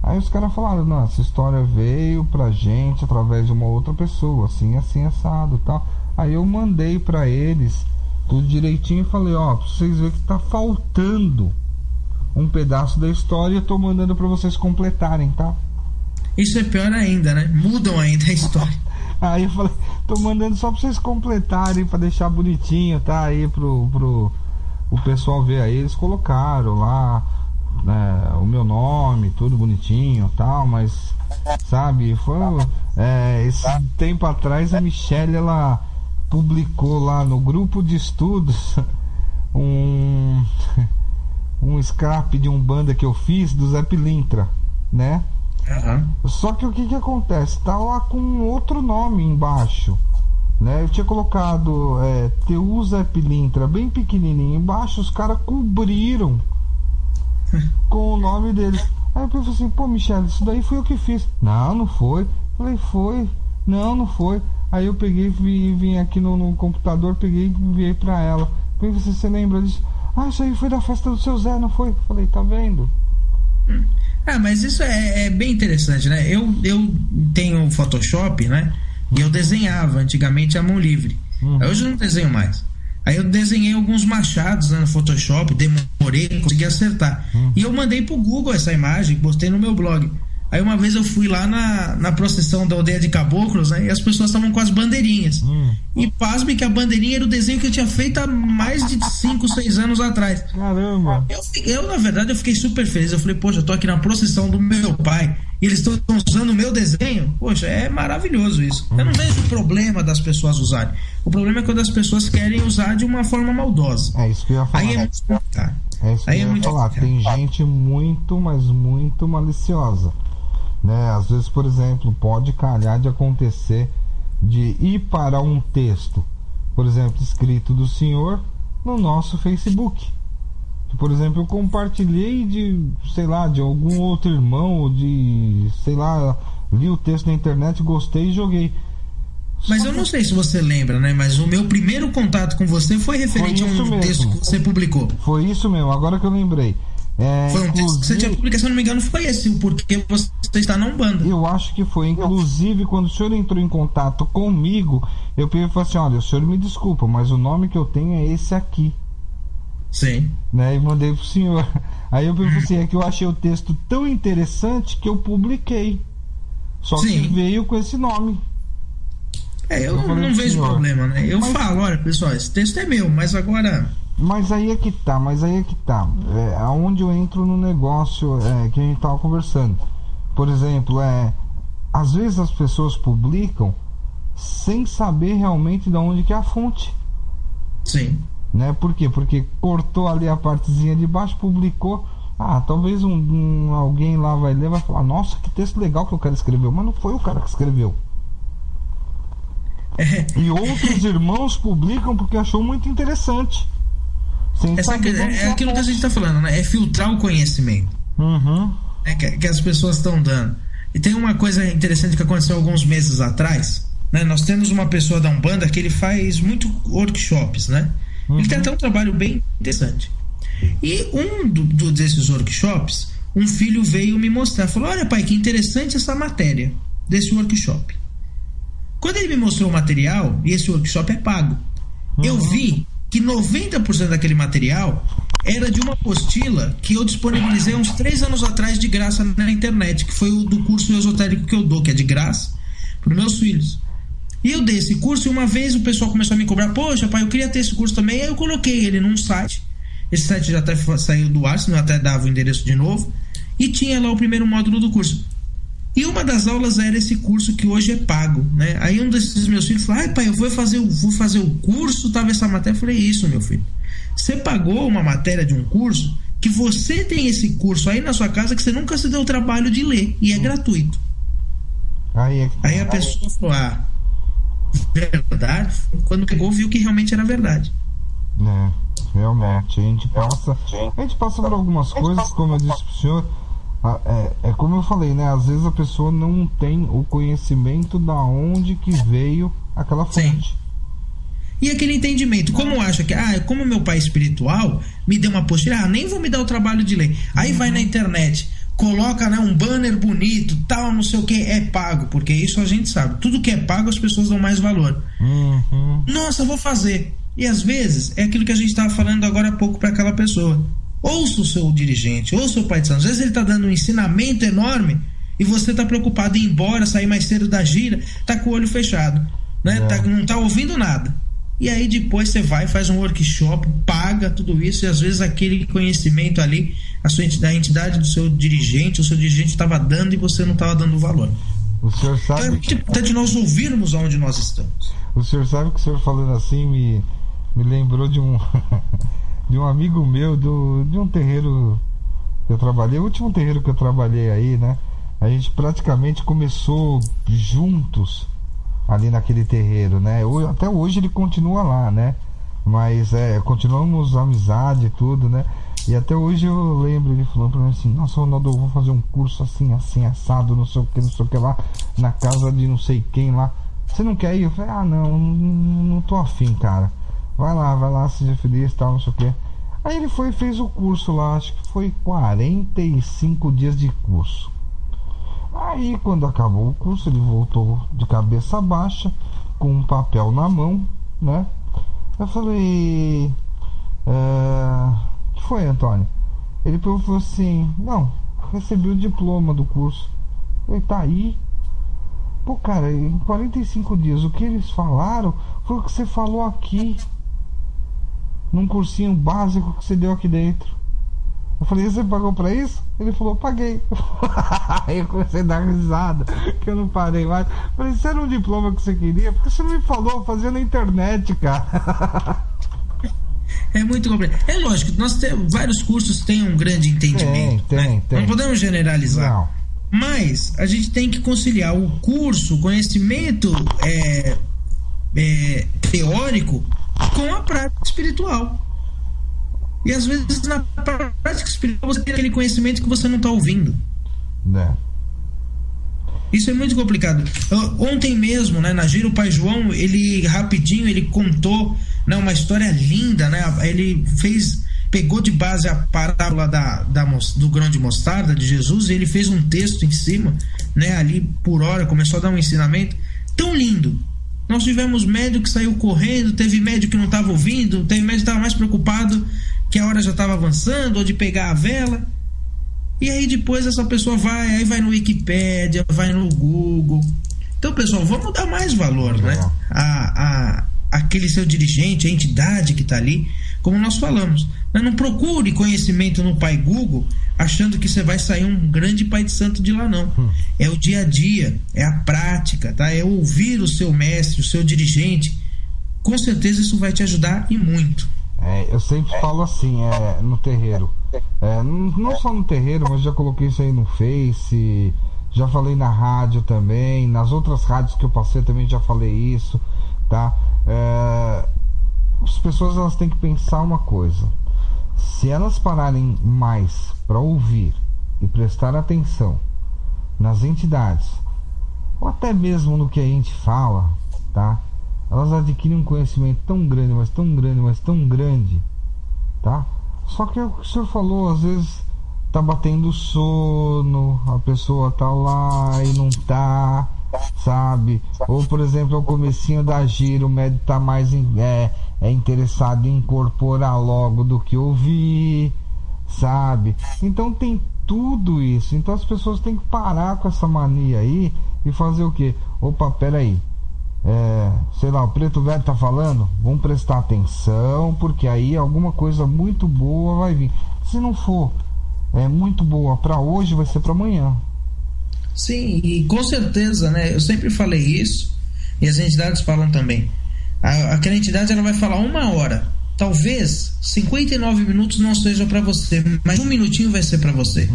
Aí os caras falaram, não, essa história veio pra gente através de uma outra pessoa, assim, assado e tal. Aí eu mandei pra eles tudo direitinho e falei, pra vocês verem que tá faltando um pedaço da história, eu tô mandando pra vocês completarem, tá? Isso é pior ainda, né? Mudam ainda a história. Aí eu falei, tô mandando só pra vocês completarem, pra deixar bonitinho, tá? Aí pro o pessoal ver. Aí eles colocaram lá, né, o meu nome, tudo bonitinho e tal, mas, sabe, foi esse tempo atrás a Michelle, ela publicou lá no grupo de estudos um scrap de Umbanda que eu fiz do Zé Pilintra, né? Só que o que acontece? Tá lá com outro nome embaixo, né? Eu tinha colocado Teu Zé Pilintra bem pequenininho embaixo, os caras cobriram com o nome deles. Aí eu pensei assim, pô, Michele, isso daí foi eu que fiz. Não foi. Falei, foi. Não foi. Aí eu peguei, vim aqui no computador, peguei e enviei pra ela. Falei, você lembra disso? Isso aí foi da festa do seu Zé, não foi? Falei, tá vendo? Mas isso é bem interessante, né? Eu tenho Photoshop, né? E eu desenhava antigamente à mão livre. Hoje eu não desenho mais. Aí eu desenhei alguns machados, né, no Photoshop, demorei, consegui acertar. E eu mandei pro Google essa imagem, postei no meu blog. Aí uma vez eu fui lá na procissão da aldeia de caboclos, né, e as pessoas estavam com as bandeirinhas. E pasme que a bandeirinha era o desenho que eu tinha feito há mais de 5, 6 anos atrás. Caramba! Eu na verdade, eu fiquei super feliz. Eu falei, poxa, eu tô aqui na procissão do meu pai e eles estão usando o meu desenho. Poxa, é maravilhoso isso. Eu não vejo o problema das pessoas usarem. O problema é quando as pessoas querem usar de uma forma maldosa. É isso que eu ia falar. Aí é muito complicado. É isso que eu ia falar. Tem gente muito, mas muito maliciosa, né? Às vezes, por exemplo, pode calhar de acontecer de ir para um texto, por exemplo, escrito do senhor, no nosso Facebook. Por exemplo, eu compartilhei de algum outro irmão, ou li o texto na internet, gostei e joguei. Mas eu não sei se você lembra, né? Mas o meu primeiro contato com você foi referente a um texto que você publicou. Foi isso mesmo, agora que eu lembrei. Foi um texto que você tinha publicado, se eu não me engano, foi esse, o porquê você está na Umbanda. Eu acho que foi. Inclusive, quando o senhor entrou em contato comigo, eu falei assim, olha, o senhor me desculpa, mas o nome que eu tenho é esse aqui. Sim. Né? E mandei pro senhor. Aí eu falei assim, é que eu achei o texto tão interessante que eu publiquei. Só que veio com esse nome. Eu não vejo problema, né? Eu falo, olha, pessoal, esse texto é meu, mas agora... Mas aí é que tá. Aonde eu entro no negócio que a gente tava conversando. Por exemplo, às vezes as pessoas publicam sem saber realmente de onde que é a fonte. Sim. Né? Por quê? Porque cortou ali a partezinha de baixo, publicou. Talvez alguém lá vai ler e vai falar, nossa, que texto legal que o cara escreveu. Mas não foi o cara que escreveu. E outros irmãos publicam porque achou muito interessante. É aquilo que a gente está falando, né? É filtrar o conhecimento. Uhum. Que as pessoas estão dando. E tem uma coisa interessante que aconteceu alguns meses atrás, né? Nós temos uma pessoa da Umbanda que ele faz muito workshops, né? Ele tem até um trabalho bem interessante. E desses workshops, um filho veio me mostrar, falou, olha pai, que interessante essa matéria desse workshop. Quando ele me mostrou o material, e esse workshop é pago, eu vi que 90% daquele material era de uma apostila que eu disponibilizei uns 3 anos atrás de graça na internet, que foi o do curso esotérico que eu dou, que é de graça, para os meus filhos. E eu dei esse curso e uma vez o pessoal começou a me cobrar, poxa pai, eu queria ter esse curso também, aí eu coloquei ele num site, esse site já até saiu do ar, senão eu até dava o endereço de novo, e tinha lá o primeiro módulo do curso. E uma das aulas era esse curso que hoje é pago, né? Aí um desses meus filhos falou, pai, eu vou fazer o curso, tava essa matéria. Eu falei, isso, meu filho, você pagou uma matéria de um curso que você tem esse curso aí na sua casa que você nunca se deu o trabalho de ler, e é gratuito. Aí a pessoa falou, verdade? Quando pegou, viu que realmente era verdade. Realmente, a gente passa por algumas coisas, como eu disse pro senhor. Como eu falei, né? Às vezes a pessoa não tem o conhecimento da onde que veio aquela fonte. Sim. E aquele entendimento, como acha que, como meu pai é espiritual, me deu uma apostila, nem vou me dar o trabalho de ler. Aí vai na internet, coloca, né, um banner bonito, tal, não sei o que, é pago, porque isso a gente sabe. Tudo que é pago as pessoas dão mais valor. Nossa, eu vou fazer. E às vezes é aquilo que a gente estava falando agora há pouco para aquela pessoa. Ouça o seu dirigente, ouça o pai de santo. Às vezes ele está dando um ensinamento enorme e você está preocupado em ir embora, sair mais cedo da gira, tá com o olho fechado, né? Não tá ouvindo nada. E aí depois você vai, faz um workshop, paga tudo isso, e às vezes aquele conhecimento ali, a entidade do seu dirigente, o seu dirigente estava dando e você não estava dando valor. O senhor sabe... Então é muito importante nós ouvirmos aonde nós estamos. O senhor sabe que o senhor falando assim me lembrou de um amigo meu, de um terreiro que eu trabalhei, o último terreiro que eu trabalhei aí, né? A gente praticamente começou juntos ali naquele terreiro, né? Até hoje ele continua lá, né? Mas continuamos amizade e tudo, né? E até hoje eu lembro ele falando pra mim assim, nossa, Ronaldo, eu vou fazer um curso assim, assado, não sei o que lá, na casa de não sei quem lá. Você não quer ir? Eu falei, não tô afim, cara. Vai lá, seja feliz, tal, não sei o que. Aí ele foi e fez o curso lá, acho que foi 45 dias de curso. Aí quando acabou o curso, ele voltou de cabeça baixa, com um papel na mão, né? Eu falei, o que foi, Antônio? Ele falou assim, não, recebi o diploma do curso. Eu falei, tá aí. Pô, cara, em 45 dias, o que eles falaram foi o que você falou aqui, num cursinho básico que você deu aqui dentro. Eu falei, você pagou pra isso? Ele falou, paguei. Aí eu comecei a dar risada, que eu não parei mais. Eu falei, isso era um diploma que você queria? Porque você não me falou, fazia na internet, cara. É muito complexo. É lógico, nós temos vários cursos que têm um grande entendimento. Tem. Não podemos generalizar. Não. Mas a gente tem que conciliar o curso, o conhecimento teórico, com a prática espiritual. E às vezes na prática espiritual você tem aquele conhecimento que você não está ouvindo. Isso é muito complicado. Ontem mesmo, né, na Gira, o Pai João, ele rapidinho, ele contou, né, uma história linda, né? Ele pegou de base a parábola do grão de mostarda de Jesus, e ele fez um texto em cima, né, ali por hora, começou a dar um ensinamento tão lindo. Nós tivemos médico que saiu correndo, teve médico que não estava ouvindo, teve médico que estava mais preocupado que a hora já estava avançando, ou de pegar a vela. E aí depois essa pessoa vai no Wikipédia, vai no Google. Então, pessoal, vamos dar mais valor, né? Aquele seu dirigente, a entidade que está ali, como nós falamos. Mas não procure conhecimento no Pai Google achando que você vai sair um grande pai de santo de lá, não. É o dia a dia, é a prática, tá? É ouvir o seu mestre, o seu dirigente. Com certeza isso vai te ajudar e muito. Eu sempre falo assim, no terreiro. Não só no terreiro, mas já coloquei isso aí no Face, já falei na rádio também, nas outras rádios que eu passei também já falei isso, tá? As pessoas, elas têm que pensar uma coisa: se elas pararem mais para ouvir e prestar atenção nas entidades, ou até mesmo no que a gente fala, tá? Elas adquirem um conhecimento tão grande, mas tão grande, mas tão grande, tá? Só que o que o senhor falou, às vezes tá batendo sono, a pessoa tá lá e não tá, sabe? Ou, por exemplo, o comecinho da gira, o médico tá mais interessado em incorporar logo do que ouvir, sabe? Então tem tudo isso. Então as pessoas têm que parar com essa mania aí e fazer o quê? Opa, peraí. Sei lá, o Preto Velho tá falando, vamos prestar atenção, porque aí alguma coisa muito boa vai vir. Se não for muito boa para hoje, vai ser para amanhã. Sim, e com certeza, né? Eu sempre falei isso, e as entidades falam também. Aquela entidade, ela vai falar 1 hora. Talvez 59 minutos não seja para você, mas 1 minutinho vai ser para você.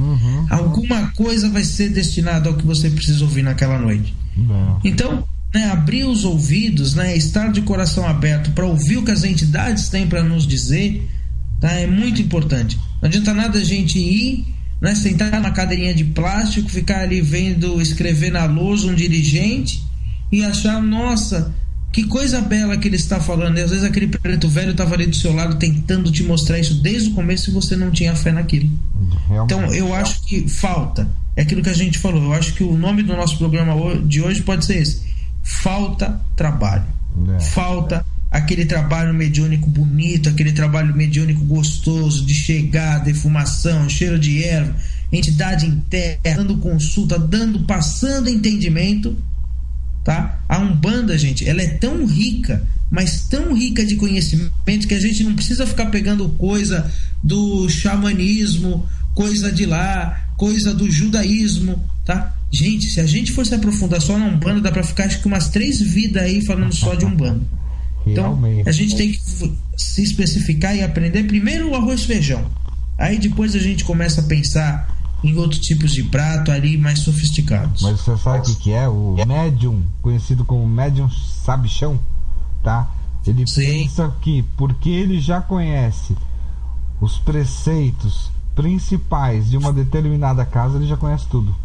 Alguma coisa vai ser destinada ao que você precisa ouvir naquela noite. Então, né, abrir os ouvidos, né, estar de coração aberto para ouvir o que as entidades têm para nos dizer, tá, é muito importante. Não adianta nada a gente ir, né, sentar na cadeirinha de plástico, ficar ali vendo, escrever na lousa um dirigente e achar, nossa, que coisa bela que ele está falando. E às vezes aquele preto velho estava ali do seu lado tentando te mostrar isso desde o começo e você não tinha fé naquilo. Então eu acho que falta, é aquilo que a gente falou, eu acho que o nome do nosso programa de hoje pode ser esse: falta trabalho. Falta aquele trabalho mediúnico bonito, aquele trabalho mediúnico gostoso, de chegar, defumação, cheiro de erva, entidade interna, dando consulta, passando entendimento, tá? A Umbanda, gente, ela é tão rica, mas tão rica de conhecimento, que a gente não precisa ficar pegando coisa do xamanismo, coisa de lá, coisa do judaísmo, tá? Gente, se a gente for se aprofundar só na Umbanda, dá pra ficar acho que umas 3 vidas aí falando só de Umbanda. Então, a gente tem que se especificar e aprender primeiro o arroz e feijão. Aí depois a gente começa a pensar em outros tipos de prato ali mais sofisticados. Mas você sabe o que é? O médium, conhecido como médium sabichão, tá? Ele pensa que, porque ele já conhece os preceitos principais de uma determinada casa, ele já conhece tudo.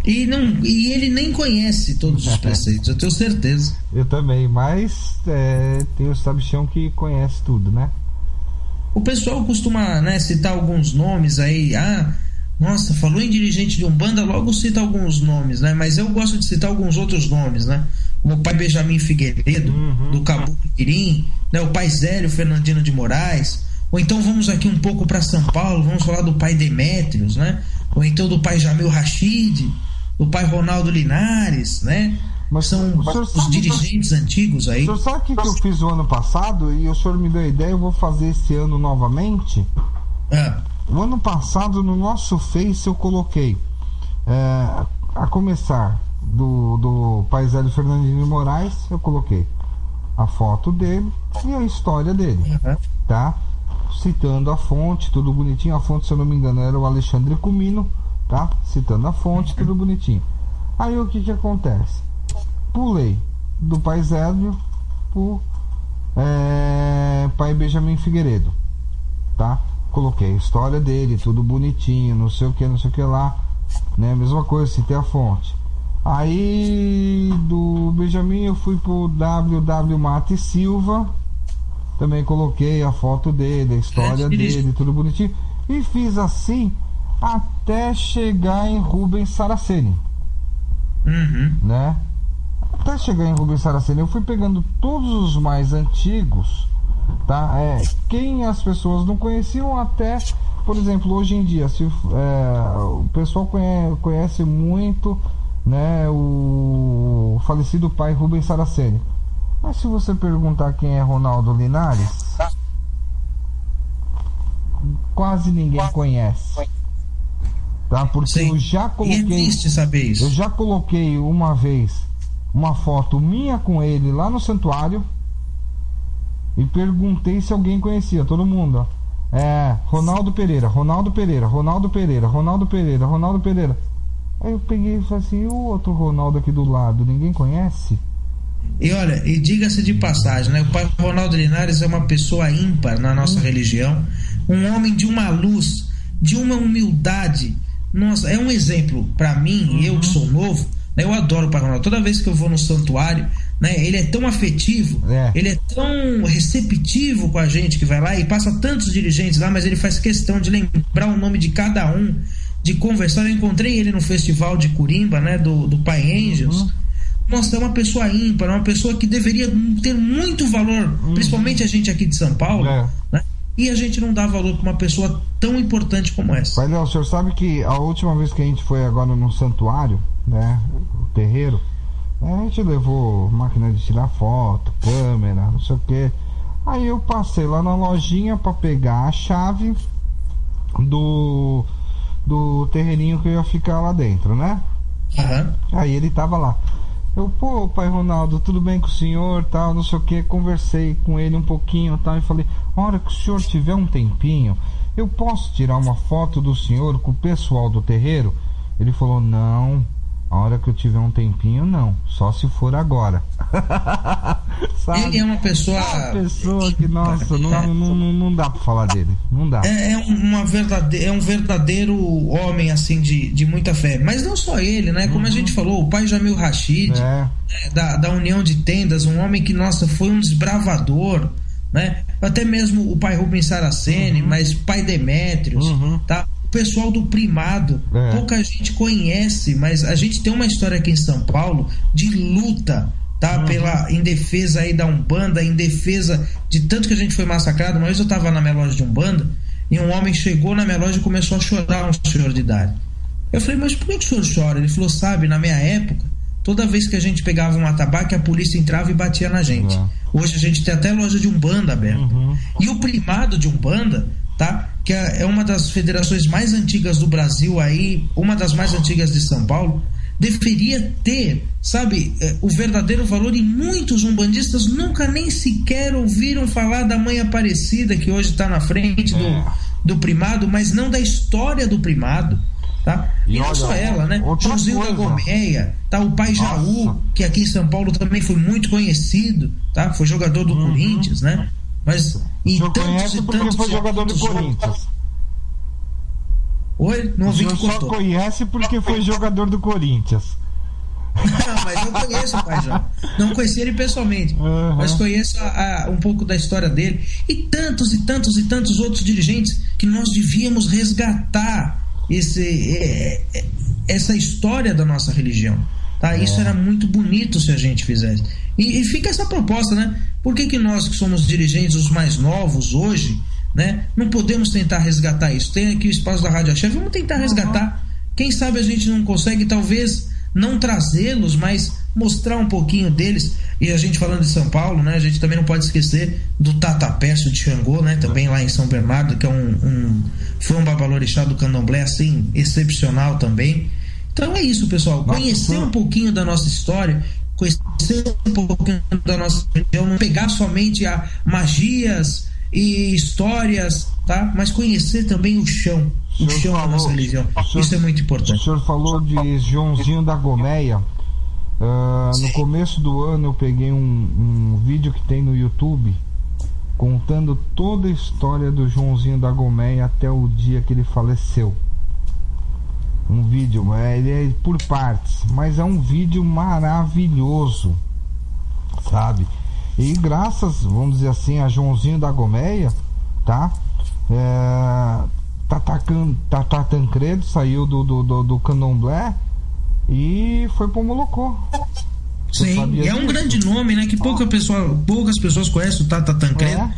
E ele nem conhece todos os preceitos, eu tenho certeza. Eu também, mas tem o sabichão que conhece tudo, né? O pessoal costuma, né, citar alguns nomes aí. Nossa, falou em dirigente de Umbanda, logo cita alguns nomes, né? Mas eu gosto de citar alguns outros nomes, né? Como o pai Benjamin Figueiredo, do Caboclo Mirim, né? O pai Zélio Fernandino de Moraes. Ou então vamos aqui um pouco para São Paulo, vamos falar do pai Demétrios, né? Ou então do pai Jamil Rachid, do pai Ronaldo Linares, né? Mas são os dirigentes antigos aí. O senhor sabe o que eu fiz o ano passado? E o senhor me deu a ideia, eu vou fazer esse ano novamente. O ano passado no nosso Face eu coloquei a começar do pai Zélio Fernandinho de Moraes, eu coloquei a foto dele e a história dele, tá? Citando a fonte, tudo bonitinho. A fonte, se eu não me engano, era o Alexandre Comino, tá? Citando a fonte, tudo bonitinho. Aí o que acontece? Pulei do pai Zélio pro pai Benjamin Figueiredo, tá? Coloquei a história dele, tudo bonitinho, não sei o que lá, né? Mesma coisa, citei a fonte. Aí do Benjamin eu fui pro WW Mate Silva, também coloquei a foto dele, a história dele, tudo bonitinho, e fiz assim até chegar em Rubens Saraceni, né? Até chegar em Rubens Saraceni eu fui pegando todos os mais antigos, tá? Quem as pessoas não conheciam, até, por exemplo, hoje em dia, se o pessoal conhece muito, né, o falecido pai Rubens Saraceni. Mas se você perguntar quem é Ronaldo Linares, quase ninguém conhece, tá? Porque Sim. eu já coloquei, E é triste saber isso. eu já coloquei uma vez uma foto minha com ele lá no santuário e perguntei se alguém conhecia, todo mundo, Ronaldo Pereira, Ronaldo Pereira, Ronaldo Pereira, Ronaldo Pereira, Ronaldo Pereira. Aí eu peguei e falei assim, e o outro Ronaldo aqui do lado, ninguém conhece? E olha, e diga-se de passagem, né? O pai Ronaldo Linares é uma pessoa ímpar na nossa religião, um homem de uma luz, de uma humildade. Nossa, é um exemplo para mim, eu que sou novo, né? Eu adoro o pai Ronaldo. Toda vez que eu vou no santuário, né? Ele é tão afetivo, ele é tão receptivo com a gente que vai lá, e passa tantos dirigentes lá, mas ele faz questão de lembrar o nome de cada um, de conversar. Eu encontrei ele no festival de Corimba, né? Do Pai Angels. Nossa, é uma pessoa ímpar, uma pessoa que deveria ter muito valor, principalmente a gente aqui de São Paulo, né? E a gente não dá valor para uma pessoa tão importante como essa. Pai Léo, o senhor sabe que a última vez que a gente foi agora no santuário, né, o terreiro, a gente levou máquina de tirar foto, câmera, não sei o que. Aí eu passei lá na lojinha para pegar a chave do terreirinho que eu ia ficar lá dentro, né? Aí ele tava lá. Eu, pô, pai Ronaldo, tudo bem com o senhor, tal, não sei o que. Conversei com ele um pouquinho, tal, e falei, a hora que o senhor tiver um tempinho, eu posso tirar uma foto do senhor com o pessoal do terreiro? Ele falou, não, a hora que eu tiver um tempinho, não, só se for agora. Ele é uma pessoa... que, nossa, não dá pra falar dele, não dá. É um verdadeiro homem, assim, de muita fé. Mas não só ele, né? Como a gente falou, o pai Jamil Rashid, da União de Tendas, um homem que, nossa, foi um desbravador, né? Até mesmo o pai Rubens Saraceni, mas pai Demétrios, tá? O pessoal do Primado, pouca gente conhece, mas a gente tem uma história aqui em São Paulo de luta, tá? Em defesa aí da Umbanda, em defesa de tanto que a gente foi massacrado. Uma vez eu tava na minha loja de Umbanda e um homem chegou na minha loja e começou a chorar, um senhor de idade. Eu falei, mas por que o senhor chora? Ele falou, sabe, na minha época, toda vez que a gente pegava um atabaque, a polícia entrava e batia na gente. Hoje a gente tem até loja de Umbanda aberta. E o Primado de Umbanda, tá? Que é uma das federações mais antigas do Brasil aí, uma das mais antigas de São Paulo, deveria ter, sabe, o verdadeiro valor, e muitos umbandistas nunca nem sequer ouviram falar da Mãe Aparecida, que hoje está na frente do Primado, mas não da história do Primado, tá? E não só ela, né? Josinho da Gomeia, tá? O pai Jaú, que aqui em São Paulo também foi muito conhecido, tá? Foi jogador do Corinthians, né? Mas e tantos porque foi jogador do Corinthians. Oi? Não ouvi que só conhece porque foi jogador do Corinthians. Não, mas eu conheço o pai Jaú. Não conheci ele pessoalmente, mas conheço um pouco da história dele. E tantos e tantos e tantos outros dirigentes que nós devíamos resgatar essa história da nossa religião, tá? Isso era muito bonito se a gente fizesse. E fica essa proposta, né? Por que nós que somos dirigentes, os mais novos hoje, né, não podemos tentar resgatar isso? Tem aqui o espaço da Rádio Axé, vamos tentar resgatar. Quem sabe a gente não consegue, talvez não trazê-los, mas mostrar um pouquinho deles. E a gente falando de São Paulo, né, a gente também não pode esquecer do Tatapécio de Xangô, né, também lá em São Bernardo, que foi um babalorixá do candomblé, assim, excepcional também. Então é isso, pessoal, conhecer um pouquinho da nossa história, conhecer um pouquinho da nossa religião, não pegar somente a magias e histórias, tá? Mas conhecer também o chão da nossa religião. Isso é muito importante. O senhor falou de Joãozinho da Gomeia. No começo do ano eu peguei um vídeo que tem no YouTube contando toda a história do Joãozinho da Gomeia até o dia que ele faleceu. Um vídeo, ele é por partes, mas é um vídeo maravilhoso, sabe? E graças, vamos dizer assim, a Joãozinho da Gomeia, tá? Tata Tancredo saiu do Candomblé e foi pro Molocô. Sim, é um grande nome, né? Que poucas pessoas conhecem o Tata Tancredo.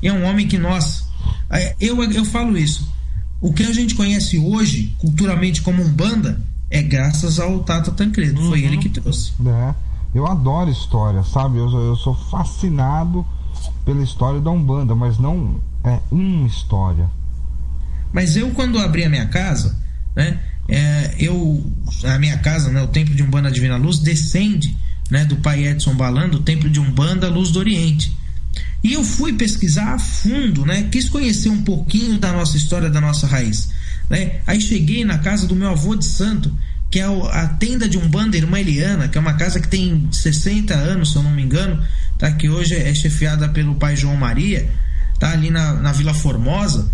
É um homem que nós... Eu falo isso. O que a gente conhece hoje, culturalmente, como Umbanda, é graças ao Tata Tancredo. Foi ele que trouxe. Eu adoro história, sabe? Eu sou fascinado pela história da Umbanda, mas não é uma história. Mas eu, quando abri a minha casa, né? A minha casa, né, o Templo de Umbanda Divina Luz, descende, né, do pai Edson Balan, do Templo de Umbanda Luz do Oriente. E eu fui pesquisar a fundo, né? Quis conhecer um pouquinho da nossa história, da nossa raiz, né? Aí cheguei na casa do meu avô de santo, que é a tenda de Umbanda Irmã Eliana, que é uma casa que tem 60 anos, se eu não me engano, tá? Que hoje é chefiada pelo pai João Maria, tá? Ali na Vila Formosa.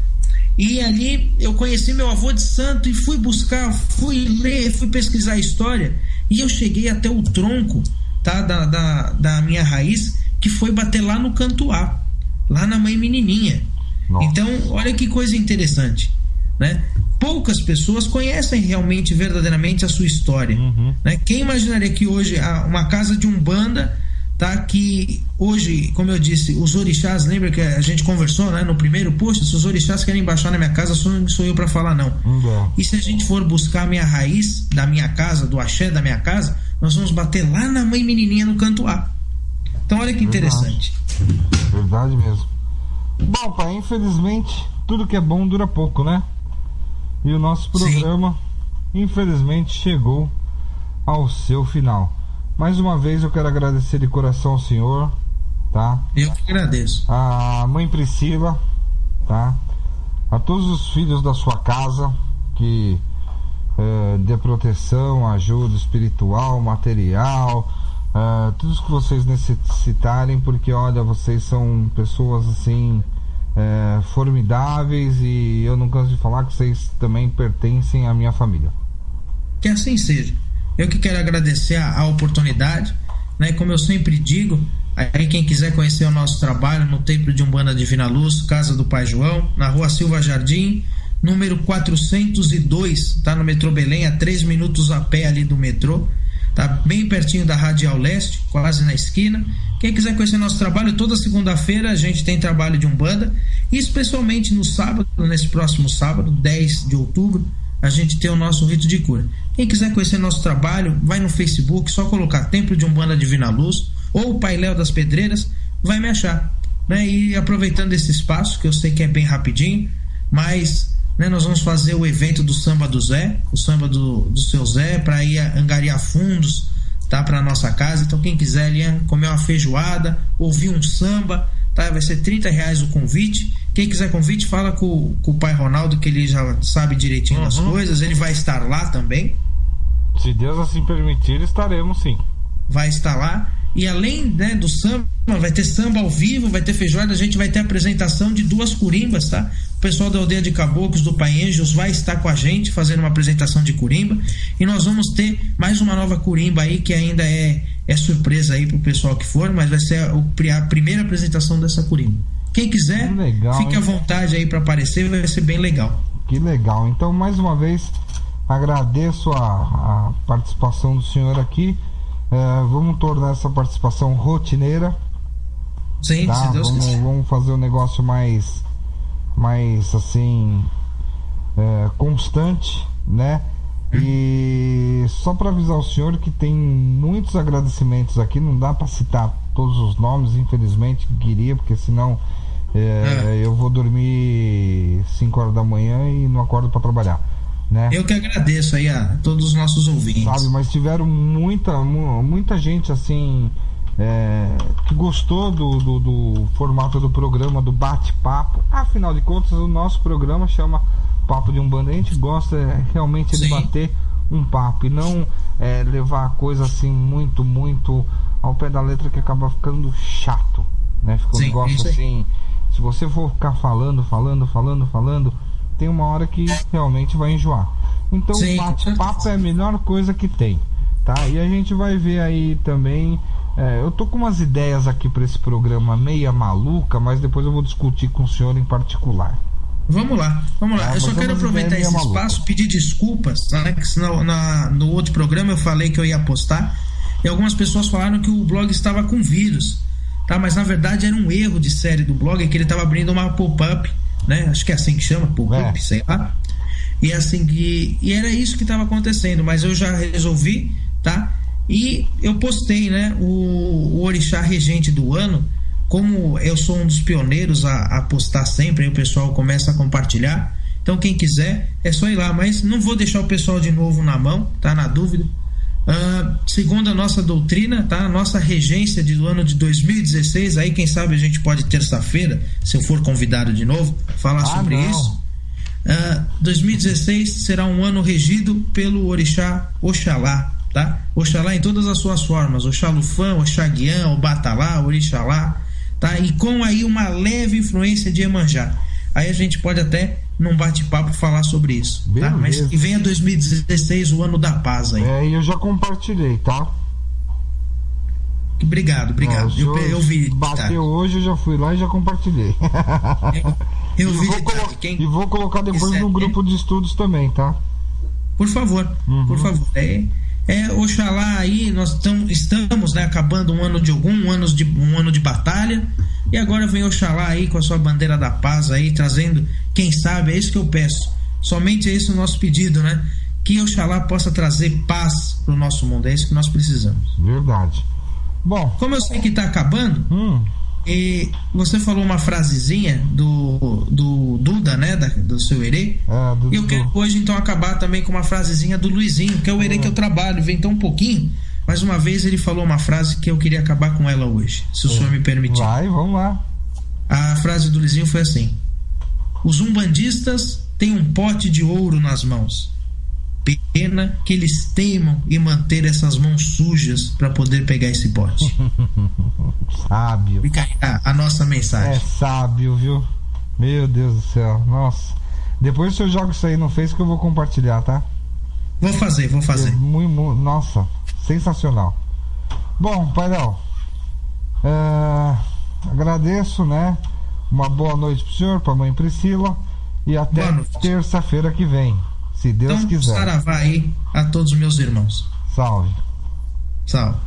E ali eu conheci meu avô de santo e fui buscar, fui ler, fui pesquisar a história, e eu cheguei até o tronco, tá? Da minha raiz, que foi bater lá no Cantuá, lá na Mãe Menininha. Nossa. Então, olha que coisa interessante, né? Poucas pessoas conhecem realmente, verdadeiramente a sua história, né? Quem imaginaria que hoje uma casa de Umbanda, tá? Que hoje, como eu disse, os orixás, lembra que a gente conversou, né, no primeiro post, se os orixás querem baixar na minha casa, sou eu para falar não. E se a gente for buscar a minha raiz da minha casa, do axé da minha casa, nós vamos bater lá na Mãe Menininha no Cantuá. Então olha que interessante. Verdade mesmo. Bom, pai, infelizmente tudo que é bom dura pouco, né? E o nosso programa, infelizmente, chegou ao seu final. Mais uma vez eu quero agradecer de coração ao senhor, tá? Eu que agradeço. A mãe Priscila, tá? A todos os filhos da sua casa que dê proteção, ajuda espiritual, material, tudo que vocês necessitarem, porque olha, vocês são pessoas assim formidáveis, e eu não canso de falar que vocês também pertencem à minha família. Que assim seja. Eu que quero agradecer a oportunidade, né? Como eu sempre digo, aí quem quiser conhecer o nosso trabalho no Templo de Umbanda Divina Luz, Casa do Pai João, na Rua Silva Jardim, número 402, tá no metrô Belém, a 3 minutos a pé ali do metrô, tá bem pertinho da Radial Leste, quase na esquina. Quem quiser conhecer nosso trabalho, toda segunda-feira a gente tem trabalho de Umbanda, e especialmente no sábado, nesse próximo sábado, 10 de outubro, a gente tem o nosso rito de cura. Quem quiser conhecer nosso trabalho, vai no Facebook, só colocar Templo de Umbanda Divina Luz ou Pai Léo das Pedreiras, vai me achar, né? E aproveitando esse espaço, que eu sei que é bem rapidinho, mas, né, nós vamos fazer o evento do Samba do Zé, o Samba do seu Zé, para ir angariar fundos, tá, para nossa casa. Então quem quiser ali comer uma feijoada, ouvir um samba, tá, vai ser R$30 o convite. Quem quiser convite, fala com o pai Ronaldo, que ele já sabe direitinho das coisas. Ele vai estar lá também. Se Deus assim permitir, estaremos sim. Vai estar lá. E além, né, do samba, vai ter samba ao vivo, vai ter feijoada, a gente vai ter a apresentação de 2 curimbas, tá? O pessoal da Aldeia de Caboclos do Pai Ângelos vai estar com a gente fazendo uma apresentação de curimba, e nós vamos ter mais uma nova curimba aí, que ainda é surpresa aí pro pessoal que for, mas vai ser a primeira apresentação dessa curimba. Quem quiser, legal, fique à vontade aí para aparecer, vai ser bem legal. Que legal. Então, mais uma vez, agradeço a participação do senhor aqui. Vamos tornar essa participação rotineira. Sim, tá? Se Deus quiser. Vamos fazer um negócio mais assim, constante, né? E só para avisar o senhor que tem muitos agradecimentos aqui, não dá para citar todos os nomes, infelizmente, queria, porque senão eu vou dormir 5 horas da manhã e não acordo para trabalhar, né? Eu que agradeço aí a todos os nossos ouvintes. Sabe, mas tiveram muita gente assim que gostou do formato do programa, do bate-papo. Afinal de contas, o nosso programa chama Papo de Umbanda. A gente gosta realmente de bater um papo e não levar a coisa assim muito ao pé da letra, que acaba ficando chato, né? Fica um negócio assim Se você for ficar falando, tem uma hora que realmente vai enjoar. Então o bate-papo é a melhor coisa que tem, tá? E a gente vai ver aí também. Eu tô com umas ideias aqui para esse programa meia maluca, mas depois eu vou discutir com o senhor em particular. Vamos lá. Eu só quero aproveitar esse espaço, pedir desculpas, né? Que senão no outro programa eu falei que eu ia postar e algumas pessoas falaram que o blog estava com vírus, tá? Mas na verdade era um erro de série do blog, que ele estava abrindo uma pop-up, né? Acho que é assim que chama, pop-up, sei lá. E assim e era isso que estava acontecendo, mas eu já resolvi, tá? E eu postei, né, o orixá regente do ano. Como eu sou um dos pioneiros a postar sempre, aí o pessoal começa a compartilhar. Então quem quiser é só ir lá, mas não vou deixar o pessoal de novo na mão, tá? Na dúvida. Segundo a nossa doutrina, tá? A nossa regência do ano de 2016, aí quem sabe a gente pode terça-feira, se eu for convidado de novo, falar sobre isso. 2016 será um ano regido pelo orixá Oxalá, tá? Oxalá em todas as suas formas, Oxalufã, Oxaguiã, Obatalá, Orixalá, tá? E com aí uma leve influência de Iemanjá. Aí a gente pode até num bate-papo falar sobre isso, tá? Mas que venha 2016, o ano da paz aí. E eu já compartilhei, tá? Obrigado. Eu vi. Bateu hoje, eu já fui lá e já compartilhei. Eu vi. E vou colocar depois no grupo de estudos também, tá? Por favor. Oxalá aí, nós estamos, né, acabando um ano de Ogum, um ano de batalha, e agora vem Oxalá aí com a sua bandeira da paz aí, trazendo, quem sabe, é isso que eu peço, somente é esse o nosso pedido, né, que Oxalá possa trazer paz pro nosso mundo, é isso que nós precisamos. Verdade. Bom, como eu sei que tá acabando, e você falou uma frasezinha do Duda, né, do seu Herê, e eu quero hoje então acabar também com uma frasezinha do Luizinho, que é o Herê que eu trabalho, vem tão um pouquinho, mas uma vez ele falou uma frase que eu queria acabar com ela hoje, se o senhor me permitir. Vamos lá. A frase do Luizinho foi assim: os umbandistas têm um pote de ouro nas mãos, pena que eles teimam em manter essas mãos sujas para poder pegar esse pote. Sábio. Fica aí a nossa mensagem. É sábio, viu? Meu Deus do céu. Nossa. Depois o senhor joga isso aí no Face que eu vou compartilhar, tá? Vou fazer. Nossa, sensacional. Bom, Painel, agradeço, né? Uma boa noite pro senhor, pra mãe Priscila, e até terça-feira que vem, se Deus quiser. Saravá aí a todos os meus irmãos. Salve. Salve.